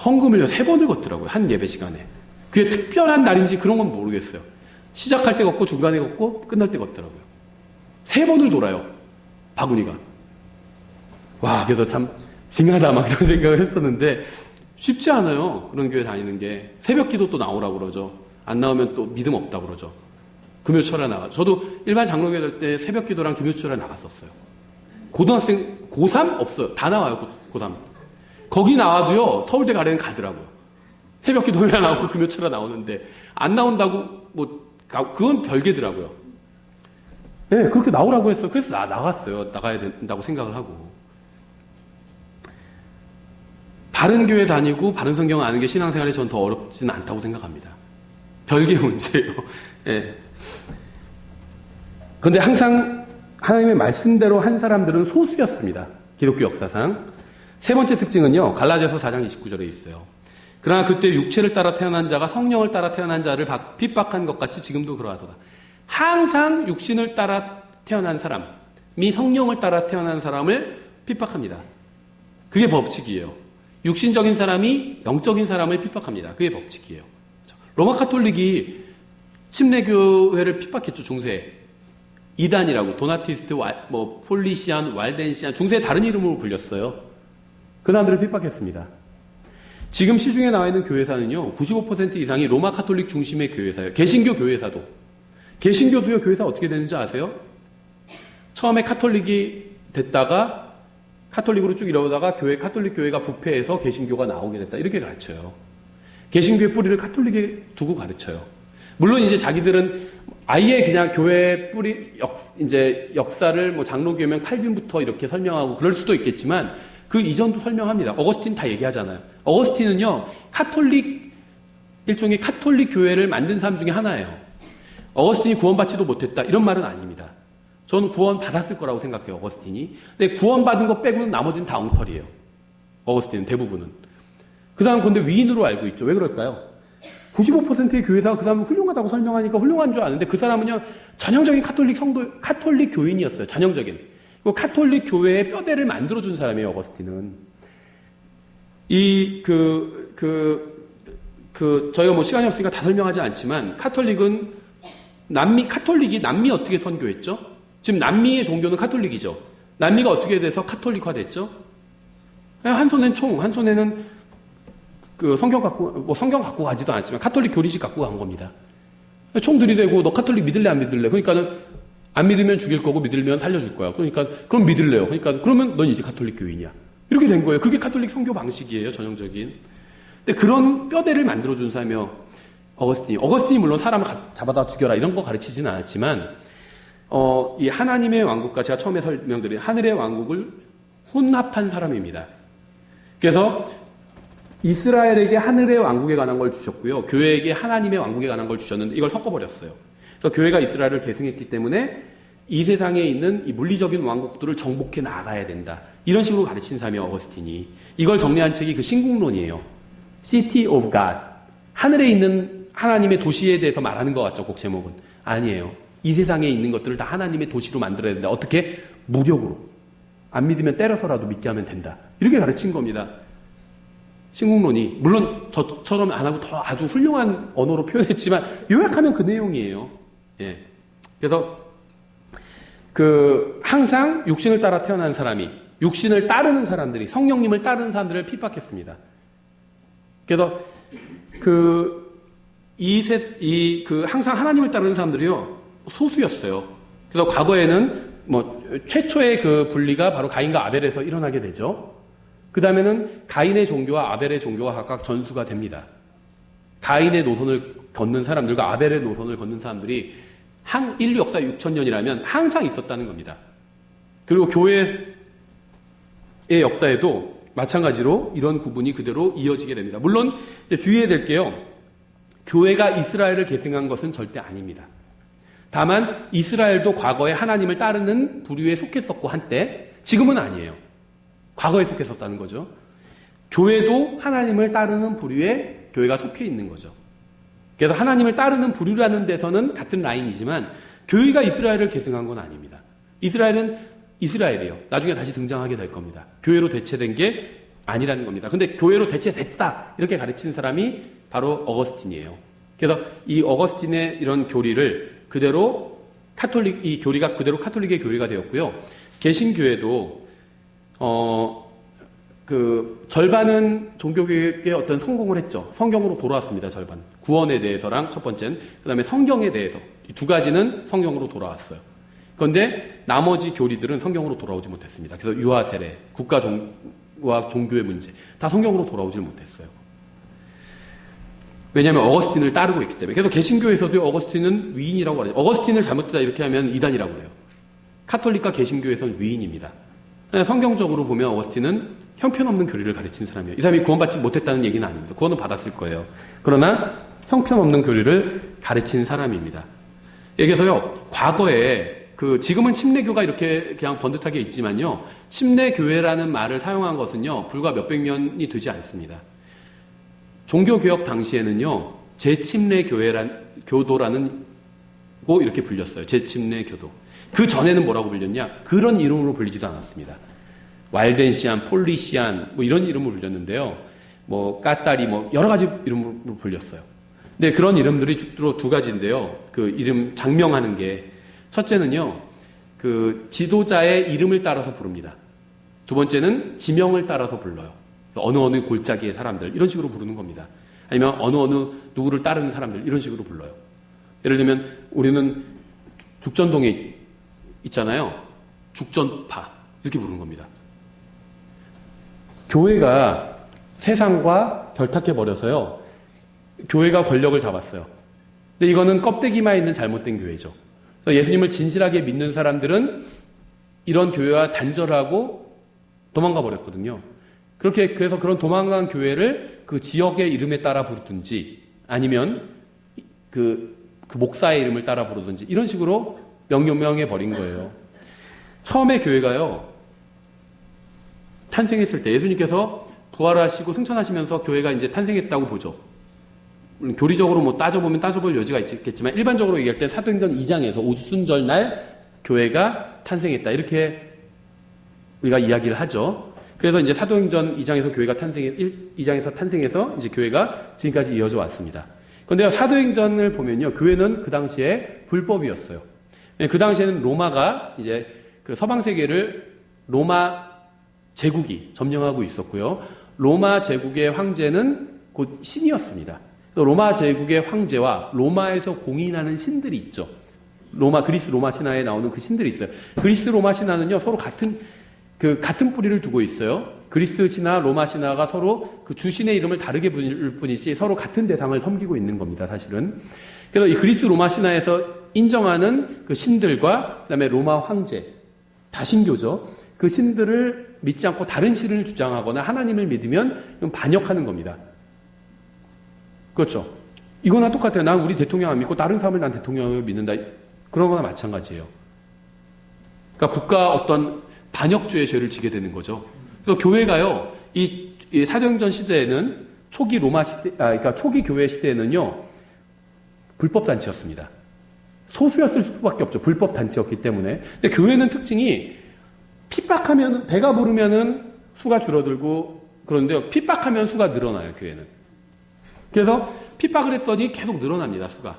헌금을요, 3번을 걷더라고요. 한 예배 시간에. 그게 특별한 날인지 그런 건 모르겠어요. 시작할 때 걷고, 중간에 걷고, 끝날 때 걷더라고요. 3번을 돌아요. 바구니가. 와, 그래서 참 징하다 막 이런 생각을 했었는데 쉽지 않아요. 그런 교회 다니는 게. 새벽 기도 또 나오라고 그러죠. 안 나오면 또 믿음 없다고 그러죠. 금요철에 저도 일반 장로교회 될 때 새벽 기도랑 금요철에 나갔었어요. 고등학생, 고3? 없어요. 다 나와요, 고3. 거기 나와도요, 서울대 가려면 가더라고요. 새벽 기도에 나오고 금요철에 나오는데, 안 나온다고, 그건 별개더라고요. 네, 그렇게 나오라고 했어요. 그래서 나갔어요. 나가야 된다고 생각을 하고. 바른 교회 다니고 바른 성경 아는 게 신앙생활에 전 더 어렵지는 않다고 생각합니다. 별개의 문제예요. 예. 그런데 항상 하나님의 말씀대로 한 사람들은 소수였습니다. 기독교 역사상. 세 번째 특징은요, 갈라디아서 4장 29절에 있어요. 그러나 그때 육체를 따라 태어난 자가 성령을 따라 태어난 자를 핍박한 것 같이 지금도 그러하도다. 항상 육신을 따라 태어난 사람이 성령을 따라 태어난 사람을 핍박합니다. 그게 법칙이에요. 육신적인 사람이 영적인 사람을 핍박합니다. 그게 법칙이에요. 로마 카톨릭이 침례교회를 핍박했죠, 중세에. 이단이라고, 도나티스트, 폴리시안, 왈덴시안, 중세에 다른 이름으로 불렸어요. 그 사람들을 핍박했습니다. 지금 시중에 나와 있는 교회사는요, 95% 이상이 로마 카톨릭 중심의 교회사예요. 개신교 교회사도. 개신교도요, 교회사 어떻게 되는지 아세요? 처음에 카톨릭이 됐다가, 카톨릭으로 쭉 이러다가 카톨릭 교회가 부패해서 개신교가 나오게 됐다. 이렇게 가르쳐요. 개신교의 뿌리를 카톨릭에 두고 가르쳐요. 물론 이제 자기들은 아예 그냥 교회 뿌리, 역사를 장로교면 칼빈부터 이렇게 설명하고 그럴 수도 있겠지만 그 이전도 설명합니다. 어거스틴 다 얘기하잖아요. 어거스틴은요, 일종의 카톨릭 교회를 만든 사람 중에 하나예요. 어거스틴이 구원받지도 못했다. 이런 말은 아닙니다. 저는 구원 받았을 거라고 생각해요, 어거스틴이. 근데 구원받은 거 빼고는 나머지는 다 엉터리예요. 어거스틴은 대부분은. 그 사람 근데 위인으로 알고 있죠. 왜 그럴까요? 95%의 교회사가 그 사람을 훌륭하다고 설명하니까 훌륭한 줄 아는데 그 사람은요, 전형적인 카톨릭 교인이었어요. 전형적인. 그 카톨릭 교회의 뼈대를 만들어준 사람이에요, 어거스틴은. 저희가 시간이 없으니까 다 설명하지 않지만, 카톨릭이 남미 어떻게 선교했죠? 지금 남미의 종교는 카톨릭이죠. 남미가 어떻게 돼서 카톨릭화 됐죠? 한 손에는 총, 한 손에는 성경 갖고 가지도 않았지만 카톨릭 교리식 갖고 간 겁니다. 총 들이대고 너 카톨릭 믿을래 안 믿을래? 그러니까는 안 믿으면 죽일 거고 믿으면 살려줄 거야. 그러니까 그럼 믿을래요. 그러니까 그러면 넌 이제 카톨릭 교인이야. 이렇게 된 거예요. 그게 카톨릭 선교 방식이에요. 전형적인. 근데 그런 뼈대를 만들어준 사람이요. 어거스틴이 물론 사람을 잡아다 죽여라 이런 거 가르치지는 않았지만 이 하나님의 왕국과 제가 처음에 설명드린 하늘의 왕국을 혼합한 사람입니다. 그래서 이스라엘에게 하늘의 왕국에 관한 걸 주셨고요. 교회에게 하나님의 왕국에 관한 걸 주셨는데 이걸 섞어버렸어요. 그래서 교회가 이스라엘을 계승했기 때문에 이 세상에 있는 이 물리적인 왕국들을 정복해 나가야 된다. 이런 식으로 가르친 사람이에요, 어거스틴이. 이걸 정리한 책이 그 신국론이에요. City of God. 하늘에 있는 하나님의 도시에 대해서 말하는 것 같죠, 곡 제목은. 아니에요. 이 세상에 있는 것들을 다 하나님의 도시로 만들어야 된다. 어떻게? 무력으로. 안 믿으면 때려서라도 믿게 하면 된다. 이렇게 가르친 겁니다. 신국론이. 물론 저처럼 안 하고 더 아주 훌륭한 언어로 표현했지만 요약하면 그 내용이에요. 예. 그래서 항상 육신을 따라 태어난 사람이 육신을 따르는 사람들이 성령님을 따르는 사람들을 핍박했습니다. 그래서 항상 하나님을 따르는 사람들이요 소수였어요. 그래서 과거에는 최초의 그 분리가 바로 가인과 아벨에서 일어나게 되죠. 그 다음에는 가인의 종교와 아벨의 종교가 각각 전수가 됩니다. 가인의 노선을 걷는 사람들과 아벨의 노선을 걷는 사람들이 인류 역사 6,000년이라면 항상 있었다는 겁니다. 그리고 교회의 역사에도 마찬가지로 이런 구분이 그대로 이어지게 됩니다. 물론 주의해야 될 게요. 교회가 이스라엘을 계승한 것은 절대 아닙니다. 다만 이스라엘도 과거에 하나님을 따르는 부류에 속했었고 한때 지금은 아니에요. 과거에 속했었다는 거죠. 교회도 하나님을 따르는 부류에 교회가 속해 있는 거죠. 그래서 하나님을 따르는 부류라는 데서는 같은 라인이지만 교회가 이스라엘을 계승한 건 아닙니다. 이스라엘은 이스라엘이에요. 나중에 다시 등장하게 될 겁니다. 교회로 대체된 게 아니라는 겁니다. 근데 교회로 대체됐다 이렇게 가르치는 사람이 바로 어거스틴이에요. 그래서 이 어거스틴의 이런 교리를 그대로 이 교리가 그대로 카톨릭의 교리가 되었고요. 개신교회도 절반은 종교개혁에 어떤 성공을 했죠. 성경으로 돌아왔습니다. 절반. 구원에 대해서랑 첫 번째는 그다음에 성경에 대해서 이 두 가지는 성경으로 돌아왔어요. 그런데 나머지 교리들은 성경으로 돌아오지 못했습니다. 그래서 유아 세례, 국가와 종교의 문제 다 성경으로 돌아오질 못했어요. 왜냐하면 어거스틴을 따르고 있기 때문에. 그래서 개신교에서도 어거스틴은 위인이라고 하죠. 어거스틴을 잘못했다 이렇게 하면 이단이라고 그래요. 카톨릭과 개신교에서는 위인입니다. 성경적으로 보면 어거스틴은 형편없는 교리를 가르친 사람이에요. 이 사람이 구원받지 못했다는 얘기는 아닙니다. 구원은 받았을 거예요. 그러나 형편없는 교리를 가르친 사람입니다. 여기서요, 과거에 지금은 침례교가 이렇게 그냥 번듯하게 있지만요, 침례교회라는 말을 사용한 것은요, 불과 몇백 년이 되지 않습니다. 종교개혁 당시에는요, 제침례교도라는 고 이렇게 불렸어요. 제침례교도. 그 전에는 뭐라고 불렸냐? 그런 이름으로 불리지도 않았습니다. 왈덴시안, 폴리시안, 이런 이름으로 불렸는데요. 까따리, 여러 가지 이름으로 불렸어요. 근데 그런 이름들이 주로 두 가지인데요. 그 이름 장명하는 게 첫째는요. 그 지도자의 이름을 따라서 부릅니다. 두 번째는 지명을 따라서 불러요. 어느 골짜기의 사람들 이런 식으로 부르는 겁니다. 아니면 어느 누구를 따르는 사람들 이런 식으로 불러요. 예를 들면 우리는 죽전동에 있잖아요. 죽전파 이렇게 부르는 겁니다. 교회가 세상과 결탁해버려서요. 교회가 권력을 잡았어요. 근데 이거는 껍데기만 있는 잘못된 교회죠. 예수님을 진실하게 믿는 사람들은 이런 교회와 단절하고 도망가 버렸거든요. 그래서 그런 도망간 교회를 그 지역의 이름에 따라 부르든지 아니면 그 목사의 이름을 따라 부르든지 이런 식으로 명명해 버린 거예요. 처음에 교회가요, 탄생했을 때 예수님께서 부활하시고 승천하시면서 교회가 이제 탄생했다고 보죠. 물론 교리적으로 뭐 따져볼 여지가 있겠지만 일반적으로 얘기할 때 사도행전 2장에서 오순절 날 교회가 탄생했다. 이렇게 우리가 이야기를 하죠. 그래서 이제 사도행전 2장에서 교회가 2장에서 탄생해서 이제 교회가 지금까지 이어져 왔습니다. 그런데 사도행전을 보면요. 교회는 그 당시에 불법이었어요. 그 당시에는 로마가 이제 그 서방 세계를 로마 제국이 점령하고 있었고요. 로마 제국의 황제는 곧 신이었습니다. 로마 제국의 황제와 로마에서 공인하는 신들이 있죠. 그리스 로마 신화에 나오는 그 신들이 있어요. 그리스 로마 신화는요, 서로 같은 뿌리를 두고 있어요. 그리스 신화, 로마 신화가 서로 그 주신의 이름을 다르게 부를 뿐이지 서로 같은 대상을 섬기고 있는 겁니다, 사실은. 그래서 이 그리스 로마 신화에서 인정하는 그 신들과 그다음에 로마 황제, 다신교죠. 그 신들을 믿지 않고 다른 신을 주장하거나 하나님을 믿으면 반역하는 겁니다. 그렇죠. 이거나 똑같아요. 난 우리 대통령 안 믿고 다른 사람을 난 대통령을 믿는다. 그런 거나 마찬가지예요. 그러니까 국가 어떤 반역죄의 죄를 지게 되는 거죠. 그래서 교회가요, 이 사도행전 시대에는 그러니까 초기 교회 시대에는요, 불법 단체였습니다. 소수였을 수밖에 없죠. 불법 단체였기 때문에. 근데 교회는 특징이 핍박하면, 배가 부르면은 수가 줄어들고, 그런데 핍박하면 수가 늘어나요, 교회는. 그래서 핍박을 했더니 계속 늘어납니다, 수가.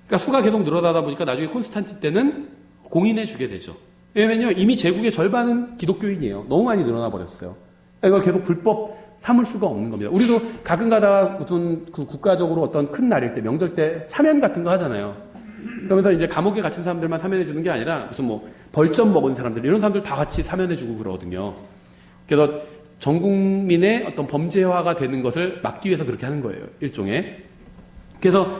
그러니까 수가 계속 늘어나다 보니까 나중에 콘스탄틴 때는 공인해 주게 되죠. 왜냐면요, 이미 제국의 절반은 기독교인이에요. 너무 많이 늘어나 버렸어요. 그러니까 이걸 계속 불법 삼을 수가 없는 겁니다. 우리도 가끔 가다가 무슨 그 국가적으로 어떤 큰 날일 때, 명절 때 사면 같은 거 하잖아요. 그러면서 이제 감옥에 갇힌 사람들만 사면해 주는 게 아니라 무슨 뭐 벌점 먹은 사람들, 이런 사람들 다 같이 사면해 주고 그러거든요. 그래서 전 국민의 어떤 범죄화가 되는 것을 막기 위해서 그렇게 하는 거예요. 일종의. 그래서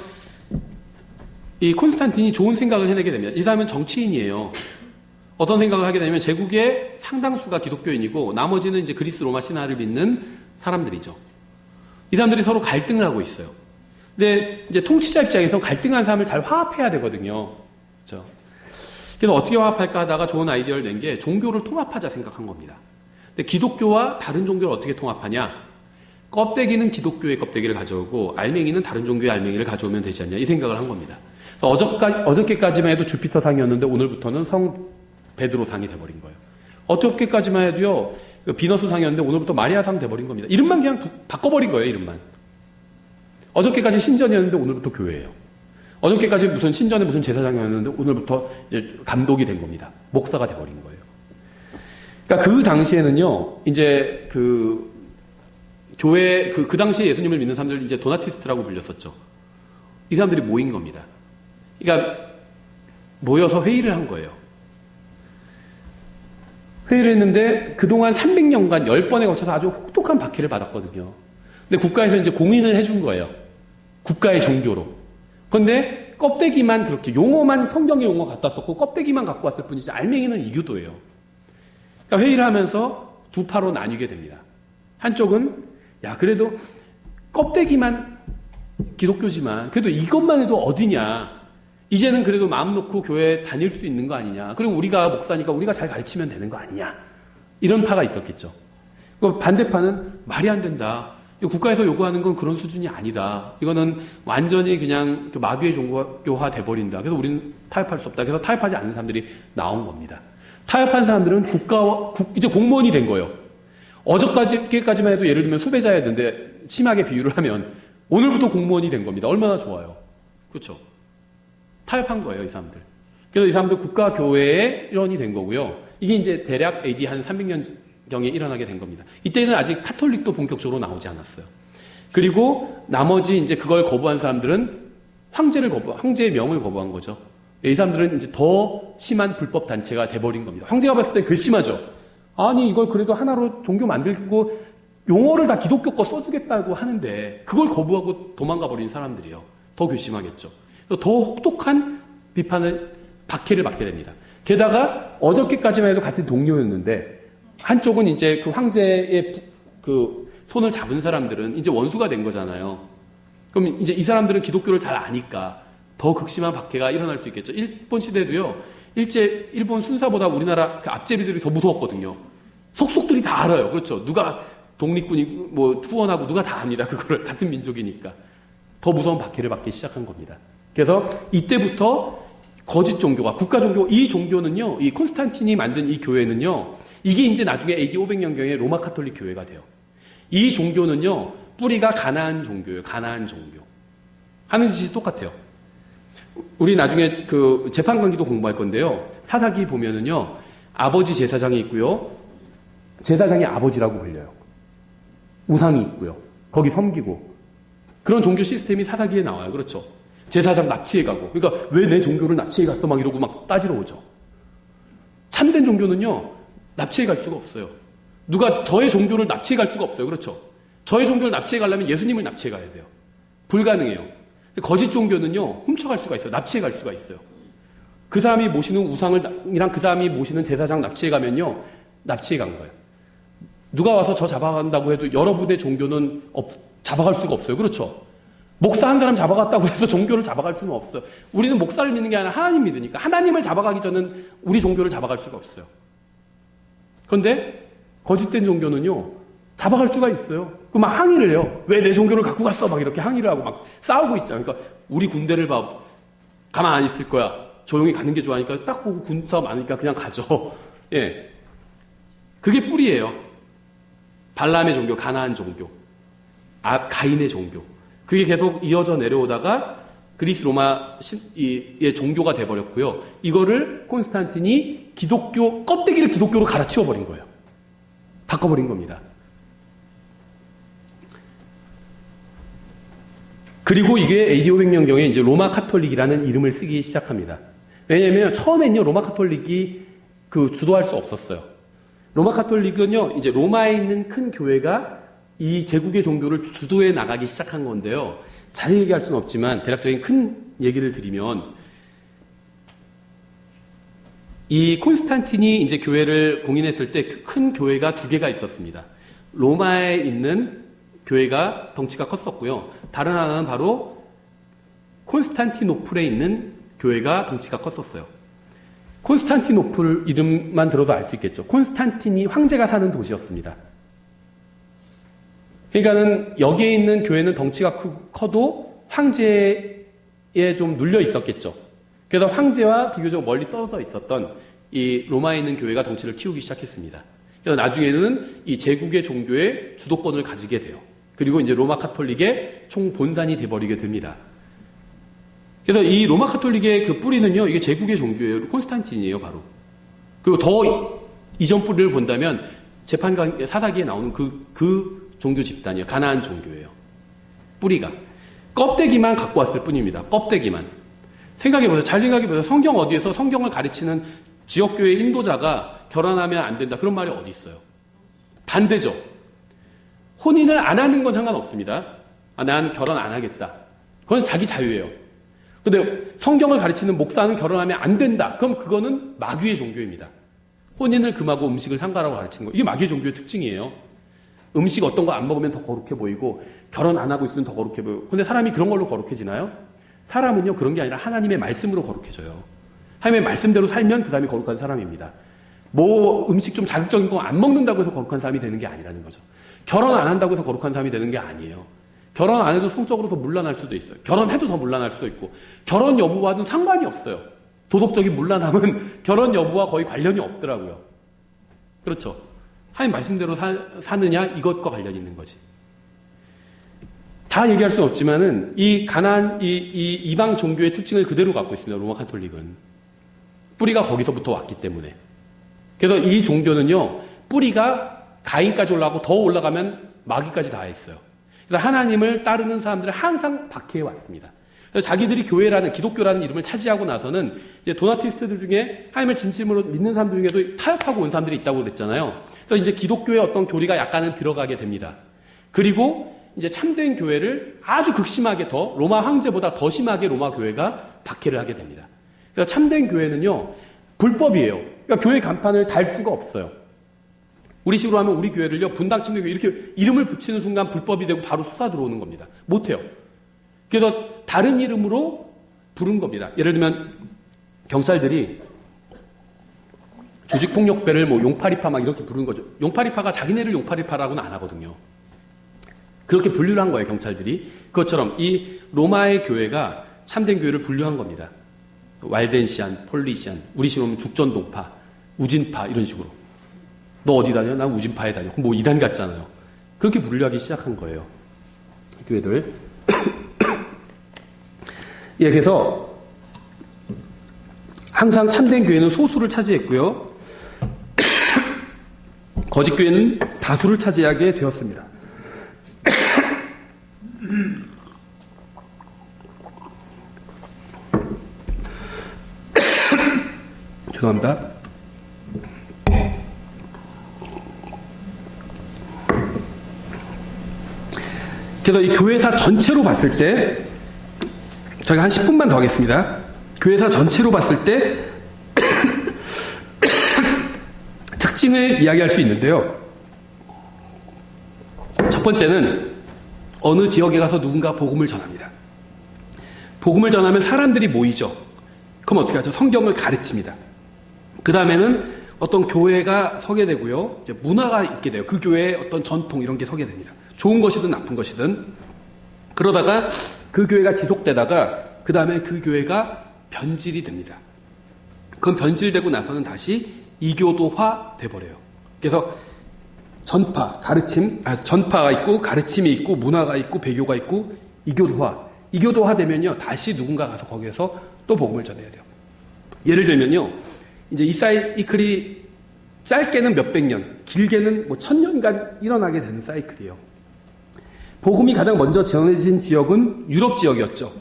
이 콘스탄틴이 좋은 생각을 해내게 됩니다. 이 사람은 정치인이에요. 어떤 생각을 하게 되냐면 제국의 상당수가 기독교인이고 나머지는 이제 그리스 로마 신화를 믿는 사람들이죠. 이 사람들이 서로 갈등을 하고 있어요. 근데 이제 통치자 입장에서 갈등한 사람을 잘 화합해야 되거든요. 그렇죠? 그래서 어떻게 화합할까 하다가 좋은 아이디어를 낸 게 종교를 통합하자 생각한 겁니다. 근데 기독교와 다른 종교를 어떻게 통합하냐? 껍데기는 기독교의 껍데기를 가져오고 알맹이는 다른 종교의 알맹이를 가져오면 되지 않냐? 이 생각을 한 겁니다. 어저께까지만 해도 주피터상이었는데 오늘부터는 성 베드로상이 돼버린 거예요. 어저께까지만 해도요, 비너스상이었는데 오늘부터 마리아상 돼버린 겁니다. 이름만 그냥 바꿔버린 거예요, 이름만. 어저께까지 신전이었는데 오늘부터 교회예요. 어저께까지 무슨 신전에 무슨 제사장이었는데 오늘부터 이제 감독이 된 겁니다. 목사가 돼버린 거예요. 그러니까 그 당시에는요, 이제 교회, 그 당시에 예수님을 믿는 사람들 이제 도나티스트라고 불렸었죠. 이 사람들이 모인 겁니다. 그러니까 모여서 회의를 한 거예요. 회의를 했는데 그동안 300년간 10번에 걸쳐서 아주 혹독한 박해를 받았거든요. 근데 국가에서 이제 공인을 해준 거예요. 국가의 종교로. 그런데 껍데기만 그렇게 용어만 성경의 용어 갖다 썼고 껍데기만 갖고 왔을 뿐이지 알맹이는 이교도예요. 그러니까 회의를 하면서 두 파로 나뉘게 됩니다. 한쪽은 야 그래도 껍데기만 기독교지만 그래도 이것만 해도 어디냐. 이제는 그래도 마음 놓고 교회 다닐 수 있는 거 아니냐. 그리고 우리가 목사니까 우리가 잘 가르치면 되는 거 아니냐. 이런 파가 있었겠죠. 반대파는 말이 안 된다. 국가에서 요구하는 건 그런 수준이 아니다. 이거는 완전히 그냥 마귀의 종교화 돼버린다. 그래서 우리는 타협할 수 없다. 그래서 타협하지 않는 사람들이 나온 겁니다. 타협한 사람들은 이제 공무원이 된 거예요. 어저께까지만 해도 예를 들면 수배자였는데 심하게 비유를 하면 오늘부터 공무원이 된 겁니다. 얼마나 좋아요. 그렇죠? 타협한 거예요, 이 사람들. 그래서 이 사람들 국가교회의 일원이 된 거고요. 이게 이제 대략 AD 한 300년경에 일어나게 된 겁니다. 이때는 아직 카톨릭도 본격적으로 나오지 않았어요. 그리고 나머지 이제 그걸 거부한 사람들은 황제의 명을 거부한 거죠. 이 사람들은 이제 더 심한 불법 단체가 돼버린 겁니다. 황제가 봤을 때 괘씸하죠. 아니, 이걸 그래도 하나로 종교 만들고 용어를 다 기독교 거 써주겠다고 하는데 그걸 거부하고 도망가 버린 사람들이요. 더 괘씸하겠죠. 더 혹독한 비판을, 박해를 받게 됩니다. 게다가 어저께까지만 해도 같은 동료였는데 한쪽은 이제 그 황제의 그 손을 잡은 사람들은 이제 원수가 된 거잖아요. 그럼 이제 이 사람들은 기독교를 잘 아니까 더 극심한 박해가 일어날 수 있겠죠. 일본 시대도요. 일본 순사보다 우리나라 그 앞제비들이 더 무서웠거든요. 속속들이 다 알아요. 그렇죠. 누가 독립군이 뭐 투원하고 누가 다 압니다. 그거를 같은 민족이니까. 더 무서운 박해를 받기 시작한 겁니다. 그래서 이때부터 거짓 종교가 국가 종교, 이 종교는요. 이 콘스탄틴이 만든 이 교회는요. 이게 이제 나중에 AD 500년경에 로마 카톨릭 교회가 돼요. 이 종교는요. 뿌리가 가나안 종교예요. 가나안 종교. 하는 짓이 똑같아요. 우리 나중에 그 재판관기도 공부할 건데요. 사사기 보면은요. 아버지 제사장이 있고요. 제사장이 아버지라고 불려요. 우상이 있고요. 거기 섬기고. 그런 종교 시스템이 사사기에 나와요. 그렇죠. 제사장 납치해 가고. 그러니까 왜 내 종교를 납치해 갔어? 막 이러고 막 따지러 오죠. 참된 종교는요. 납치해 갈 수가 없어요. 누가 저의 종교를 납치해 갈 수가 없어요. 그렇죠. 저의 종교를 납치해 가려면 예수님을 납치해 가야 돼요. 불가능해요. 거짓 종교는요. 훔쳐갈 수가 있어요. 납치해 갈 수가 있어요. 그 사람이 모시는 우상이랑 그 사람이 모시는 제사장 납치해 가면요. 납치해 간 거예요. 누가 와서 저 잡아간다고 해도 여러분의 종교는 잡아갈 수가 없어요. 그렇죠. 목사 한 사람 잡아갔다고 해서 종교를 잡아갈 수는 없어요. 우리는 목사를 믿는 게 아니라 하나님 믿으니까 하나님을 잡아가기 전엔 우리 종교를 잡아갈 수가 없어요. 그런데 거짓된 종교는요. 잡아갈 수가 있어요. 그 막 항의를 해요. 왜 내 종교를 갖고 갔어? 막 이렇게 항의를 하고 막 싸우고 있잖아요. 그러니까 우리 군대를 봐. 가만 안 있을 거야. 조용히 가는 게 좋아하니까 딱 보고 군사 많으니까 그냥 가죠. 예. 그게 뿌리예요. 발람의 종교, 가나안 종교, 가인의 종교. 그게 계속 이어져 내려오다가 그리스 로마의 종교가 돼버렸고요. 이거를 콘스탄틴이 껍데기를 기독교로 갈아치워버린 거예요. 바꿔버린 겁니다. 그리고 이게 AD 500년경에 이제 로마 카톨릭이라는 이름을 쓰기 시작합니다. 왜냐면 처음엔요, 로마 카톨릭이 주도할 수 없었어요. 로마 카톨릭은요, 이제 로마에 있는 큰 교회가 이 제국의 종교를 주도해 나가기 시작한 건데요. 자세히 얘기할 수는 없지만 대략적인 큰 얘기를 드리면 이 콘스탄틴이 이제 교회를 공인했을 때 큰 교회가 두 개가 있었습니다. 로마에 있는 교회가 덩치가 컸었고요. 다른 하나는 바로 콘스탄티노플에 있는 교회가 덩치가 컸었어요. 콘스탄티노플 이름만 들어도 알 수 있겠죠. 콘스탄틴이 황제가 사는 도시였습니다. 그러니까는 여기에 있는 교회는 덩치가 커도 황제에 좀 눌려 있었겠죠. 그래서 황제와 비교적 멀리 떨어져 있었던 이 로마에 있는 교회가 덩치를 키우기 시작했습니다. 그래서 나중에는 이 제국의 종교의 주도권을 가지게 돼요. 그리고 이제 로마 카톨릭의 총 본산이 돼버리게 됩니다. 그래서 이 로마 카톨릭의 그 뿌리는요, 이게 제국의 종교예요. 콘스탄틴이에요, 바로. 그리고 더 이전 뿌리를 본다면 사사기에 나오는 그 종교 집단이에요. 가나안 종교예요. 뿌리가. 껍데기만 갖고 왔을 뿐입니다. 껍데기만. 생각해보세요. 잘 생각해보세요. 성경 어디에서 성경을 가르치는 지역교회 인도자가 결혼하면 안 된다. 그런 말이 어디 있어요? 반대죠. 혼인을 안 하는 건 상관없습니다. 난 결혼 안 하겠다. 그건 자기 자유예요. 근데 성경을 가르치는 목사는 결혼하면 안 된다. 그럼 그거는 마귀의 종교입니다. 혼인을 금하고 음식을 상가라고 가르치는 거. 이게 마귀의 종교의 특징이에요. 음식 어떤 거 안 먹으면 더 거룩해 보이고 결혼 안 하고 있으면 더 거룩해 보이고. 근데 사람이 그런 걸로 거룩해지나요? 사람은요, 그런 게 아니라 하나님의 말씀으로 거룩해져요. 하나님의 말씀대로 살면 그 사람이 거룩한 사람입니다. 뭐 음식 좀 자극적인 거 안 먹는다고 해서 거룩한 사람이 되는 게 아니라는 거죠. 결혼 안 한다고 해서 거룩한 사람이 되는 게 아니에요. 결혼 안 해도 성적으로 더 문란할 수도 있어요. 결혼해도 더 문란할 수도 있고. 결혼 여부와는 상관이 없어요. 도덕적인 문란함은 결혼 여부와 거의 관련이 없더라고요. 그렇죠. 하나님 말씀대로 사느냐, 이것과 관련이 있는 거지. 다 얘기할 수는 없지만은 이 이방 종교의 특징을 그대로 갖고 있습니다. 로마 카톨릭은 뿌리가 거기서부터 왔기 때문에. 그래서 이 종교는요, 뿌리가 가인까지 올라가고 더 올라가면 마귀까지 다 했어요. 그래서 하나님을 따르는 사람들을 항상 박해해 왔습니다. 그래서 자기들이 교회라는, 기독교라는 이름을 차지하고 나서는 이제 도나티스트들 중에 하나님을 진심으로 믿는 사람들 중에도 타협하고 온 사람들이 있다고 그랬잖아요. 그래서 이제 기독교의 어떤 교리가 약간은 들어가게 됩니다. 그리고 이제 참된 교회를 아주 극심하게 더, 로마 황제보다 더 심하게 로마 교회가 박해를 하게 됩니다. 그래서 참된 교회는요, 불법이에요. 그러니까 교회 간판을 달 수가 없어요. 우리 식으로 하면 우리 교회를요, 분당 침례교회 이렇게 이름을 붙이는 순간 불법이 되고 바로 수사 들어오는 겁니다. 못해요. 그래서 다른 이름으로 부른 겁니다. 예를 들면 경찰들이 조직폭력배를 뭐 용팔이파 막 이렇게 부르는 거죠. 용팔이파가 자기네를 용팔이파라고는 안 하거든요. 그렇게 분류를 한 거예요, 경찰들이. 그것처럼 이 로마의 교회가 참된 교회를 분류한 겁니다. 왈덴시안, 폴리시안, 우리 식으로 하면 죽전동파, 우진파 이런 식으로. 너 어디 다녀? 난 우진파에 다녀. 그럼 뭐 이단 같잖아요. 그렇게 분류하기 시작한 거예요, 교회들. 예, 그래서 항상 참된 교회는 소수를 차지했고요. 거짓 교회는 다수를 차지하게 되었습니다. 죄송합니다. 그래서 이 교회사 전체로 봤을 때, 저희가 한 10분만 더 하겠습니다. 교회사 전체로 봤을 때 특징을 이야기할 수 있는데요. 첫 번째는 어느 지역에 가서 누군가 복음을 전합니다. 복음을 전하면 사람들이 모이죠. 그럼 어떻게 하죠? 성경을 가르칩니다. 그 다음에는 어떤 교회가 서게 되고요. 이제 문화가 있게 돼요. 그 교회의 어떤 전통 이런 게 서게 됩니다. 좋은 것이든 나쁜 것이든. 그러다가 그 교회가 지속되다가 그 다음에 그 교회가 변질이 됩니다. 그럼 변질되고 나서는 다시 이교도화 돼버려요. 그래서 전파가 있고 가르침이 있고 문화가 있고 배교가 있고 이교도화 되면요, 다시 누군가 가서 거기에서 또 복음을 전해야 돼요. 예를 들면요, 이제 이 사이클이 짧게는 몇백 년, 길게는 뭐 1000년간 일어나게 되는 사이클이에요. 복음이 가장 먼저 전해진 지역은 유럽 지역이었죠.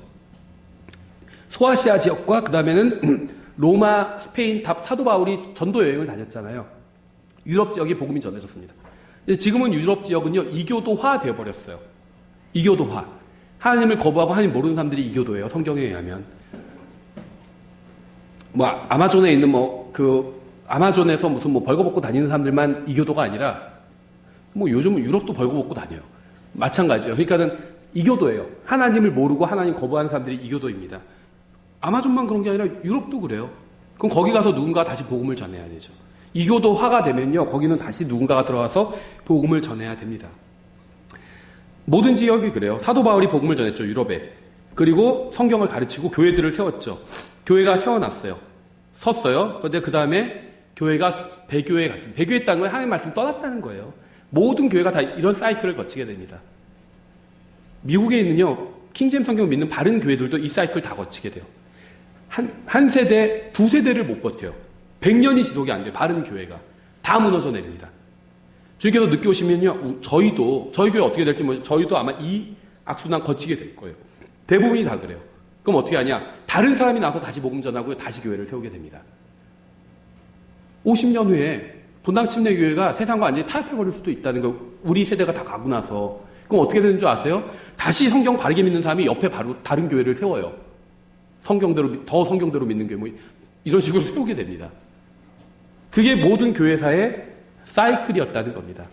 소아시아 지역과 그 다음에는 로마, 스페인, 사도 바울이 전도 여행을 다녔잖아요. 유럽 지역에 복음이 전해졌습니다. 지금은 유럽 지역은요, 이교도화 되어버렸어요. 이교도화. 하나님을 거부하고 하나님 모르는 사람들이 이교도예요. 성경에 의하면. 뭐 아마존에 있는 아마존에서 무슨 벌거벗고 다니는 사람들만 이교도가 아니라 뭐 요즘은 유럽도 벌거벗고 다녀요. 마찬가지예요. 그러니까는 이교도예요. 하나님을 모르고 하나님 거부하는 사람들이 이교도입니다. 아마존만 그런 게 아니라 유럽도 그래요. 그럼 거기 가서 누군가 다시 복음을 전해야 되죠. 이교도화가 되면요, 거기는 다시 누군가가 들어와서 복음을 전해야 됩니다. 모든 지역이 그래요. 사도 바울이 복음을 전했죠, 유럽에. 그리고 성경을 가르치고 교회들을 세웠죠. 교회가 세워놨어요. 섰어요. 그런데 그 다음에 교회가 배교에 갔습니다. 배교했다는 건 하나님의 말씀 떠났다는 거예요. 모든 교회가 다 이런 사이클을 거치게 됩니다. 미국에 있는요, 킹제임스 성경을 믿는 바른 교회들도 이 사이클 다 거치게 돼요. 한 세대, 두 세대를 못 버텨요. 100년이 지속이 안 돼요. 바른 교회가. 다 무너져 내립니다. 주님께서 늦게 오시면요, 저희 교회 어떻게 될지 모르죠. 저희도 아마 이 악순환 거치게 될 거예요. 대부분이 다 그래요. 그럼 어떻게 하냐? 다른 사람이 나서 다시 복음 전하고 다시 교회를 세우게 됩니다. 50년 후에 본당 침례교회가 세상과 완전히 타협해버릴 수도 있다는 거, 우리 세대가 다 가고 나서. 그럼 어떻게 되는 줄 아세요? 다시 성경 바르게 믿는 사람이 옆에 바로 다른 교회를 세워요. 더 성경대로 믿는 교회, 뭐 이런 식으로 세우게 됩니다. 그게 모든 교회사의 사이클이었다는 겁니다.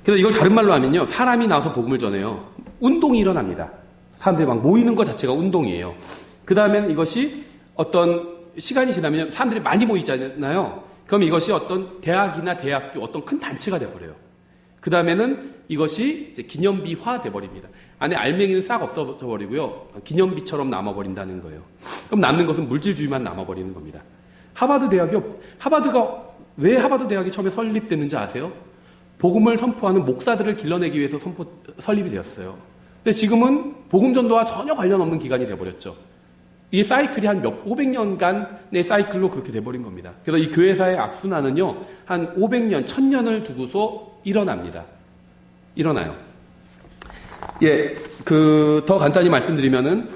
그래서 이걸 다른 말로 하면요, 사람이 나와서 복음을 전해요. 운동이 일어납니다. 사람들이 막 모이는 것 자체가 운동이에요. 그 다음에는 이것이 어떤 시간이 지나면 사람들이 많이 모이잖아요. 그럼 이것이 어떤 대학이나 대학교, 어떤 큰 단체가 돼버려요. 그 다음에는 이것이 이제 기념비화 돼버립니다. 안에 알맹이는 싹 없어져버리고요, 기념비처럼 남아버린다는 거예요. 그럼 남는 것은 물질주의만 남아버리는 겁니다. 하버드 대학이 왜 하버드 대학이 처음에 설립됐는지 아세요? 복음을 선포하는 목사들을 길러내기 위해서 설립이 되었어요. 근데 지금은 복음 전도와 전혀 관련 없는 기관이 돼버렸죠. 이 사이클이 한 500년간의 사이클로 그렇게 돼버린 겁니다. 그래서 이 교회사의 악순환은요, 한 500년, 1000년을 두고서 일어납니다. 일어나요. 예, 더 간단히 말씀드리면은,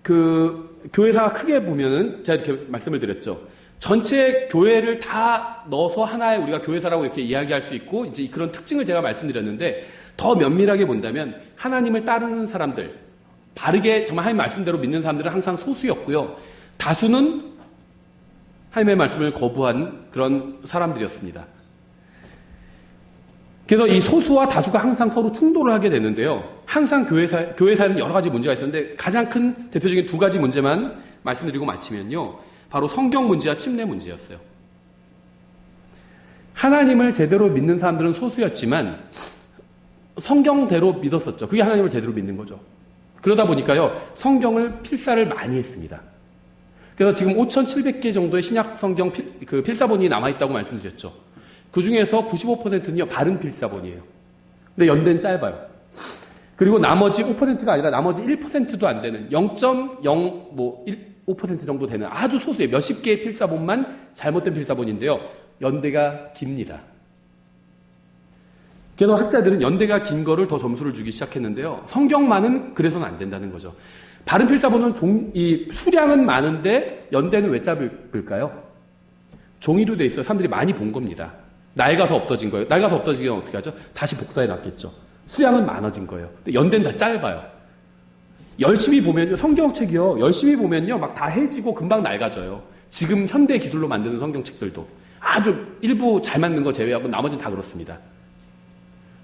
교회사가 크게 보면은, 제가 이렇게 말씀을 드렸죠. 전체 교회를 다 넣어서 하나의 우리가 교회사라고 이렇게 이야기할 수 있고, 이제 그런 특징을 제가 말씀드렸는데, 더 면밀하게 본다면, 하나님을 따르는 사람들, 바르게 정말 하나님 말씀대로 믿는 사람들은 항상 소수였고요. 다수는 하나님의 말씀을 거부한 그런 사람들이었습니다. 그래서 이 소수와 다수가 항상 서로 충돌을 하게 되는데요. 항상 교회사에는 여러 가지 문제가 있었는데 가장 큰 대표적인 두 가지 문제만 말씀드리고 마치면요. 바로 성경 문제와 침례 문제였어요. 하나님을 제대로 믿는 사람들은 소수였지만 성경대로 믿었었죠. 그게 하나님을 제대로 믿는 거죠. 그러다 보니까요, 성경을 필사를 많이 했습니다. 그래서 지금 5,700개 정도의 신약 성경 필사본이 남아있다고 말씀드렸죠. 그 중에서 95%는요, 바른 필사본이에요. 근데 연대는 짧아요. 그리고 나머지 5%가 아니라 나머지 1%도 안 되는 0.05% 정도 되는 아주 소수의 몇십 개의 필사본만 잘못된 필사본인데요. 연대가 깁니다. 그래서 학자들은 연대가 긴 거를 더 점수를 주기 시작했는데요. 성경만은 그래서는 안 된다는 거죠. 바른 필사본은 이 수량은 많은데 연대는 왜 짧을까요? 종이로 돼 있어요. 사람들이 많이 본 겁니다. 낡아서 없어진 거예요. 낡아서 없어지면 어떻게 하죠? 다시 복사해 놨겠죠. 수량은 많아진 거예요. 근데 연대는 다 짧아요. 열심히 보면요. 성경책이요. 열심히 보면요. 막 다 해지고 금방 낡아져요. 지금 현대 기술로 만드는 성경책들도. 아주 일부 잘 만든 거 제외하고 나머지는 다 그렇습니다.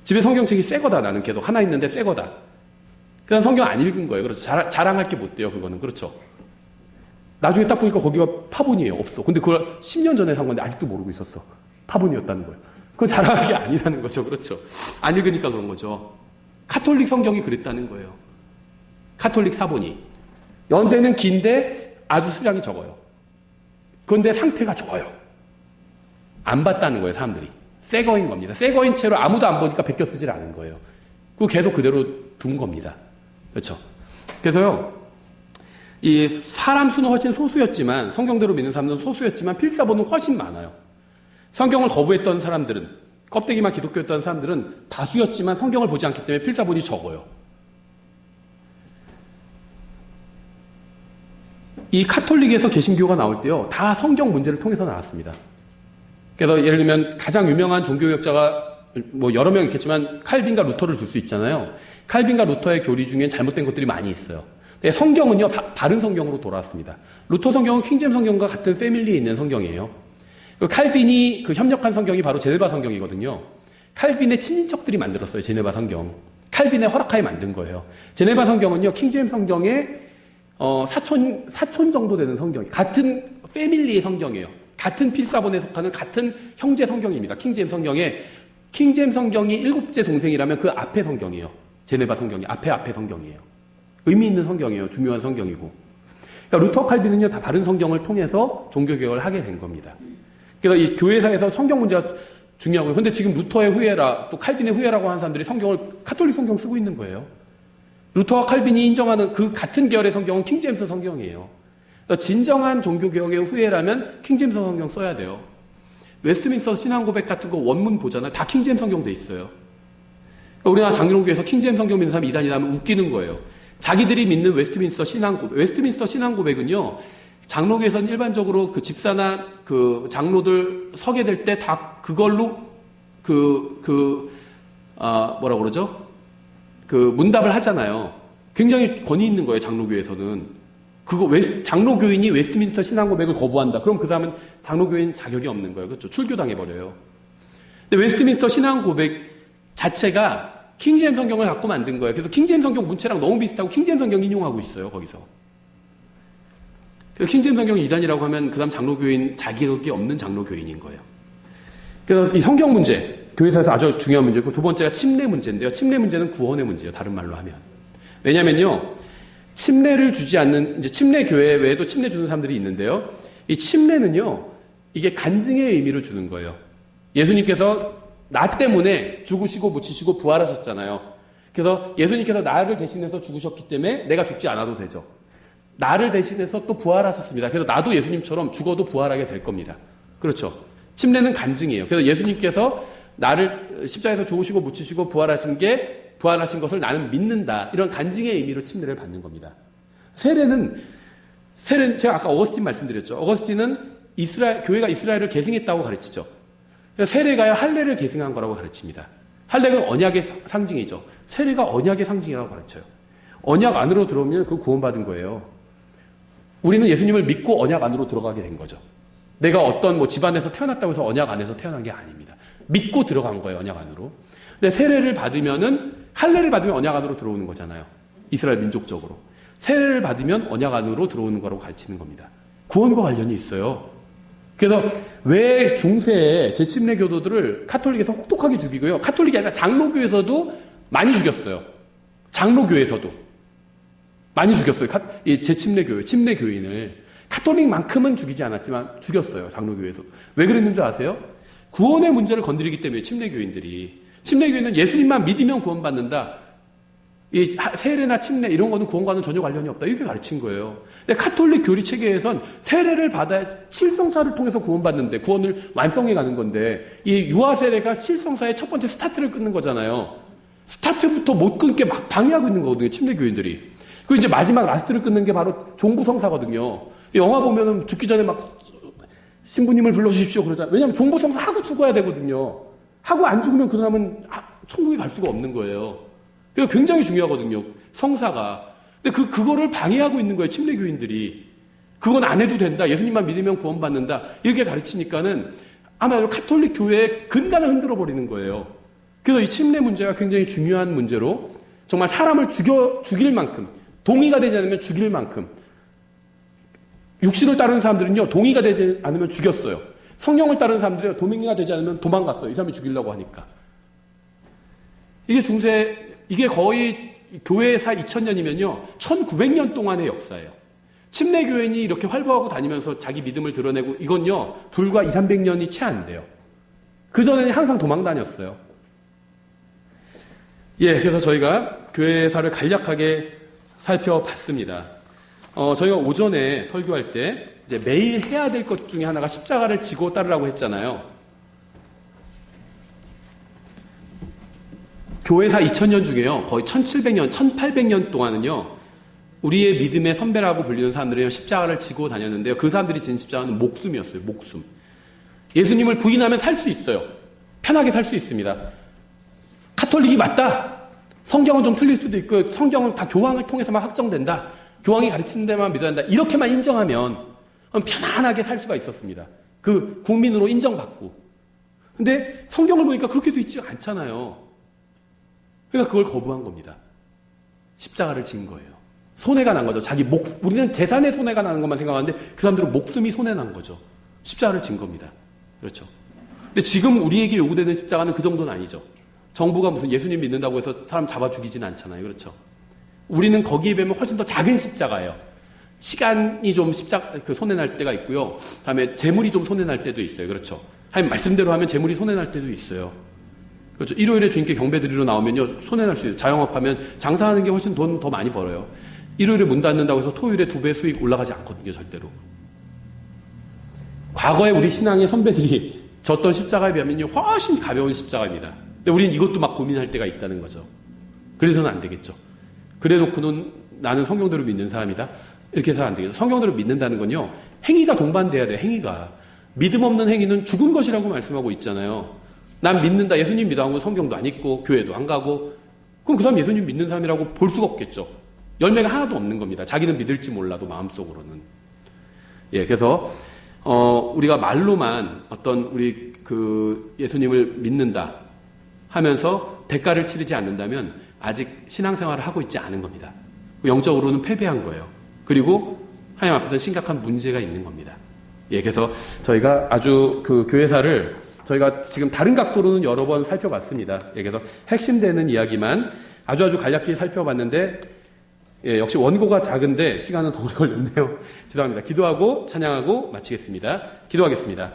집에 성경책이 새 거다. 나는 계속 하나 있는데 새 거다. 그냥 성경 안 읽은 거예요. 그렇죠. 자랑할 게 못 돼요. 그거는. 그렇죠. 나중에 딱 보니까 거기가 파본이에요. 없어. 근데 그걸 10년 전에 산 건데 아직도 모르고 있었어. 파본이었다는 거예요. 그건 자랑할 게 아니라는 거죠. 그렇죠. 안 읽으니까 그런 거죠. 카톨릭 성경이 그랬다는 거예요. 카톨릭 사본이. 연대는 긴데 아주 수량이 적어요. 그런데 상태가 좋아요. 안 봤다는 거예요. 사람들이. 새 거인 겁니다. 새 거인 채로 아무도 안 보니까 베껴 쓰질 않은 거예요. 그거 계속 그대로 둔 겁니다. 그렇죠. 그래서요, 이 사람 수는 훨씬 소수였지만, 성경대로 믿는 사람들은 소수였지만, 필사본은 훨씬 많아요. 성경을 거부했던 사람들은, 껍데기만 기독교였던 사람들은 다수였지만 성경을 보지 않기 때문에 필사본이 적어요. 이 카톨릭에서 개신교가 나올 때요, 다 성경 문제를 통해서 나왔습니다. 그래서 예를 들면 가장 유명한 종교개혁자가 뭐 여러 명 있겠지만 칼빈과 루터를 들 수 있잖아요. 칼빈과 루터의 교리 중에 잘못된 것들이 많이 있어요. 근데 성경은요, 바른 성경으로 돌아왔습니다. 루터 성경은 킹제임 성경과 같은 패밀리에 있는 성경이에요. 칼빈이 협력한 성경이 바로 제네바 성경이거든요. 칼빈의 친인척들이 만들었어요. 제네바 성경. 칼빈의 허락하에 만든 거예요. 제네바 성경은요, 킹제임 성경의 사촌 정도 되는 성경이 같은 패밀리의 성경이에요. 같은 필사본에 속하는 같은 형제 성경입니다. 킹제임 성경이 7째 동생이라면 그 앞에 성경이에요. 제네바 성경이 앞에 성경이에요. 의미 있는 성경이에요. 중요한 성경이고. 그러니까 루터 칼빈은요, 다 바른 성경을 통해서 종교개혁을 하게 된 겁니다. 그래서 이 교회사에서 성경 문제가 중요하고요. 근데 지금 루터의 후예라, 또 칼빈의 후예라고 하는 사람들이 카톨릭 성경 쓰고 있는 거예요. 루터와 칼빈이 인정하는 그 같은 계열의 성경은 킹제임스 성경이에요. 그러니까 진정한 종교개혁의 후예라면 킹제임스 성경 써야 돼요. 웨스트민스터 신앙고백 같은 거 원문 보잖아요. 다 킹제임스 성경 돼 있어요. 그러니까 우리나라 장로교에서 킹제임스 성경 믿는 사람이 이단이라면 웃기는 거예요. 자기들이 믿는 웨스트민스터 신앙고백은요, 장로교에서는 일반적으로 그 집사나 그 장로들 서게 될 때 다 그걸로 뭐라고 그러죠? 문답을 하잖아요. 굉장히 권위 있는 거예요, 장로교에서는. 장로교인이 웨스트민스터 신앙고백을 거부한다. 그럼 그 사람은 장로교인 자격이 없는 거예요. 그렇죠? 출교당해버려요. 근데 웨스트민스터 신앙고백 자체가 킹제임 성경을 갖고 만든 거예요. 그래서 킹제임 성경 문체랑 너무 비슷하고 킹제임 성경 인용하고 있어요, 거기서. 그래서 킹제임 성경이 이단이라고 하면 그 다음 장로교인 자격이 없는 장로교인인 거예요. 그래서 이 성경 문제, 교회사에서 아주 중요한 문제고, 두 번째가 침례 문제인데요. 침례 문제는 구원의 문제예요, 다른 말로 하면. 왜냐면요, 침례를 주지 않는, 이제 침례 교회 외에도 침례 주는 사람들이 있는데요. 이 침례는요, 이게 간증의 의미를 주는 거예요. 예수님께서 나 때문에 죽으시고 묻히시고 부활하셨잖아요. 그래서 예수님께서 나를 대신해서 죽으셨기 때문에 내가 죽지 않아도 되죠. 나를 대신해서 또 부활하셨습니다. 그래서 나도 예수님처럼 죽어도 부활하게 될 겁니다. 그렇죠. 침례는 간증이에요. 그래서 예수님께서 나를 십자가에서 죽으시고 묻히시고 부활하신 것을 나는 믿는다. 이런 간증의 의미로 침례를 받는 겁니다. 세례는 제가 아까 어거스틴 말씀드렸죠. 어거스틴은 교회가 이스라엘을 계승했다고 가르치죠. 세례가요 할례를 계승한 거라고 가르칩니다. 할례가 언약의 상징이죠. 세례가 언약의 상징이라고 가르쳐요. 언약 안으로 들어오면 그 구원받은 거예요. 우리는 예수님을 믿고 언약 안으로 들어가게 된 거죠. 내가 어떤 집안에서 태어났다고 해서 언약 안에서 태어난 게 아닙니다. 믿고 들어간 거예요, 언약 안으로. 근데 할례를 받으면 언약 안으로 들어오는 거잖아요. 이스라엘 민족적으로. 세례를 받으면 언약 안으로 들어오는 거라고 가르치는 겁니다. 구원과 관련이 있어요. 그래서 왜 중세에 재침례 교도들을 카톨릭에서 혹독하게 죽이고요. 카톨릭이 아니라 장로교에서도 많이 죽였어요. 장로교에서도 많이 죽였어요. 재침례 교인을. 카톨릭만큼은 죽이지 않았지만 죽였어요. 장로교에서. 왜 그랬는 줄 아세요? 구원의 문제를 건드리기 때문에 침례교인들이. 침례교인은 예수님만 믿으면 구원받는다. 이 세례나 침례 이런 거는 구원과는 전혀 관련이 없다. 이렇게 가르친 거예요. 근데 카톨릭 교리 체계에선 세례를 받아야 칠성사를 통해서 구원받는데 구원을 완성해 가는 건데 이 유아 세례가 칠성사의 첫 번째 스타트를 끊는 거잖아요. 스타트부터 못 끊게 막 방해하고 있는 거거든요. 침례교인들이. 그 이제 마지막 라스트를 끊는 게 바로 종부성사거든요. 영화 보면은 죽기 전에 막 신부님을 불러주십시오 그러잖아요. 왜냐하면 종부성사 하고 죽어야 되거든요. 하고 안 죽으면 그 사람은 천국에 갈 수가 없는 거예요. 그게 굉장히 중요하거든요. 성사가. 근데 그거를 방해하고 있는 거예요. 침례교인들이. 그건 안 해도 된다. 예수님만 믿으면 구원받는다. 이렇게 가르치니까는 아마도 카톨릭 교회의 근간을 흔들어 버리는 거예요. 그래서 이 침례 문제가 굉장히 중요한 문제로 정말 사람을 죽일 만큼 동의가 되지 않으면 죽일 만큼 육신을 따르는 사람들은요. 동의가 되지 않으면 죽였어요. 성령을 따르는 사람들이요. 동의가 되지 않으면 도망갔어요. 이 사람이 죽이려고 하니까. 이게 거의 교회사 2000년이면요. 1900년 동안의 역사예요. 침례교인이 이렇게 활보하고 다니면서 자기 믿음을 드러내고 이건요. 불과 200~300년이 채 안 돼요. 그전에는 항상 도망 다녔어요. 그래서 저희가 교회사를 간략하게 살펴봤습니다. 저희가 오전에 설교할 때 이제 매일 해야 될 것 중에 하나가 십자가를 지고 따르라고 했잖아요. 교회사 2000년 중에요. 거의 1700년, 1800년 동안은요. 우리의 믿음의 선배라고 불리는 사람들은요. 십자가를 지고 다녔는데요. 그 사람들이 진 십자가는 목숨이었어요. 목숨. 예수님을 부인하면 살 수 있어요. 편하게 살 수 있습니다. 카톨릭이 맞다. 성경은 좀 틀릴 수도 있고 성경은 다 교황을 통해서만 확정된다. 교황이 가르치는 데만 믿어야 한다. 이렇게만 인정하면 편안하게 살 수가 있었습니다. 그 국민으로 인정받고. 근데 성경을 보니까 그렇게 돼 있지 않잖아요. 그러니까 그걸 거부한 겁니다. 십자가를 진 거예요. 손해가 난 거죠. 우리는 재산에 손해가 나는 것만 생각하는데 그 사람들은 목숨이 손해난 거죠. 십자가를 진 겁니다. 그렇죠. 근데 지금 우리에게 요구되는 십자가는 그 정도는 아니죠. 정부가 무슨 예수님 믿는다고 해서 사람 잡아 죽이진 않잖아요. 그렇죠. 우리는 거기에 비하면 훨씬 더 작은 십자가예요. 시간이 좀 손해날 때가 있고요. 다음에 재물이 좀 손해날 때도 있어요. 그렇죠. 말씀대로 하면 재물이 손해날 때도 있어요. 그렇죠. 일요일에 주님께 경배 드리러 나오면요. 손해날 수 있어요. 자영업하면 장사하는 게 훨씬 돈 더 많이 벌어요. 일요일에 문 닫는다고 해서 토요일에 2배 수익 올라가지 않거든요. 절대로. 과거에 우리 신앙의 선배들이 졌던 십자가에 비하면요. 훨씬 가벼운 십자가입니다. 근데 우리는 이것도 막 고민할 때가 있다는 거죠. 그래서는 안 되겠죠. 그래놓고는 나는 성경대로 믿는 사람이다. 이렇게 해서는 안 되겠죠. 성경대로 믿는다는 건요. 행위가 동반돼야 돼요. 행위가. 믿음 없는 행위는 죽은 것이라고 말씀하고 있잖아요. 난 믿는다. 예수님 믿어하고 성경도 안 읽고 교회도 안 가고 그럼 그 사람 예수님 믿는 사람이라고 볼 수가 없겠죠. 열매가 하나도 없는 겁니다. 자기는 믿을지 몰라도 마음속으로는. 그래서 우리가 말로만 우리 예수님을 믿는다 하면서 대가를 치르지 않는다면 아직 신앙생활을 하고 있지 않은 겁니다. 영적으로는 패배한 거예요. 그리고 하나님 앞에서 심각한 문제가 있는 겁니다. 그래서 저희가 아주 교회사를 저희가 지금 다른 각도로는 여러 번 살펴봤습니다. 그래서 핵심되는 이야기만 아주 간략히 살펴봤는데 역시 원고가 작은데 시간은 더 오래 걸렸네요. 죄송합니다. 기도하고 찬양하고 마치겠습니다. 기도하겠습니다.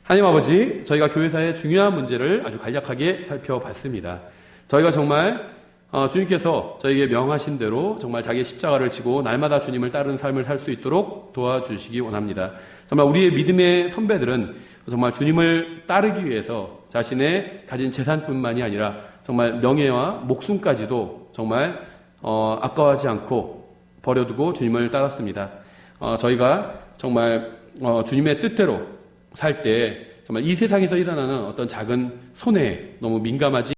하나님 아버지, 저희가 교회사의 중요한 문제를 아주 간략하게 살펴봤습니다. 저희가 정말 주님께서 저에게 명하신 대로 정말 자기의 십자가를 지고 날마다 주님을 따르는 삶을 살 수 있도록 도와주시기 원합니다. 정말 우리의 믿음의 선배들은 정말 주님을 따르기 위해서 자신의 가진 재산뿐만이 아니라 정말 명예와 목숨까지도 정말 아까워하지 않고 버려두고 주님을 따랐습니다. 저희가 정말 주님의 뜻대로 살 때 정말 이 세상에서 일어나는 어떤 작은 손해에 너무 민감하지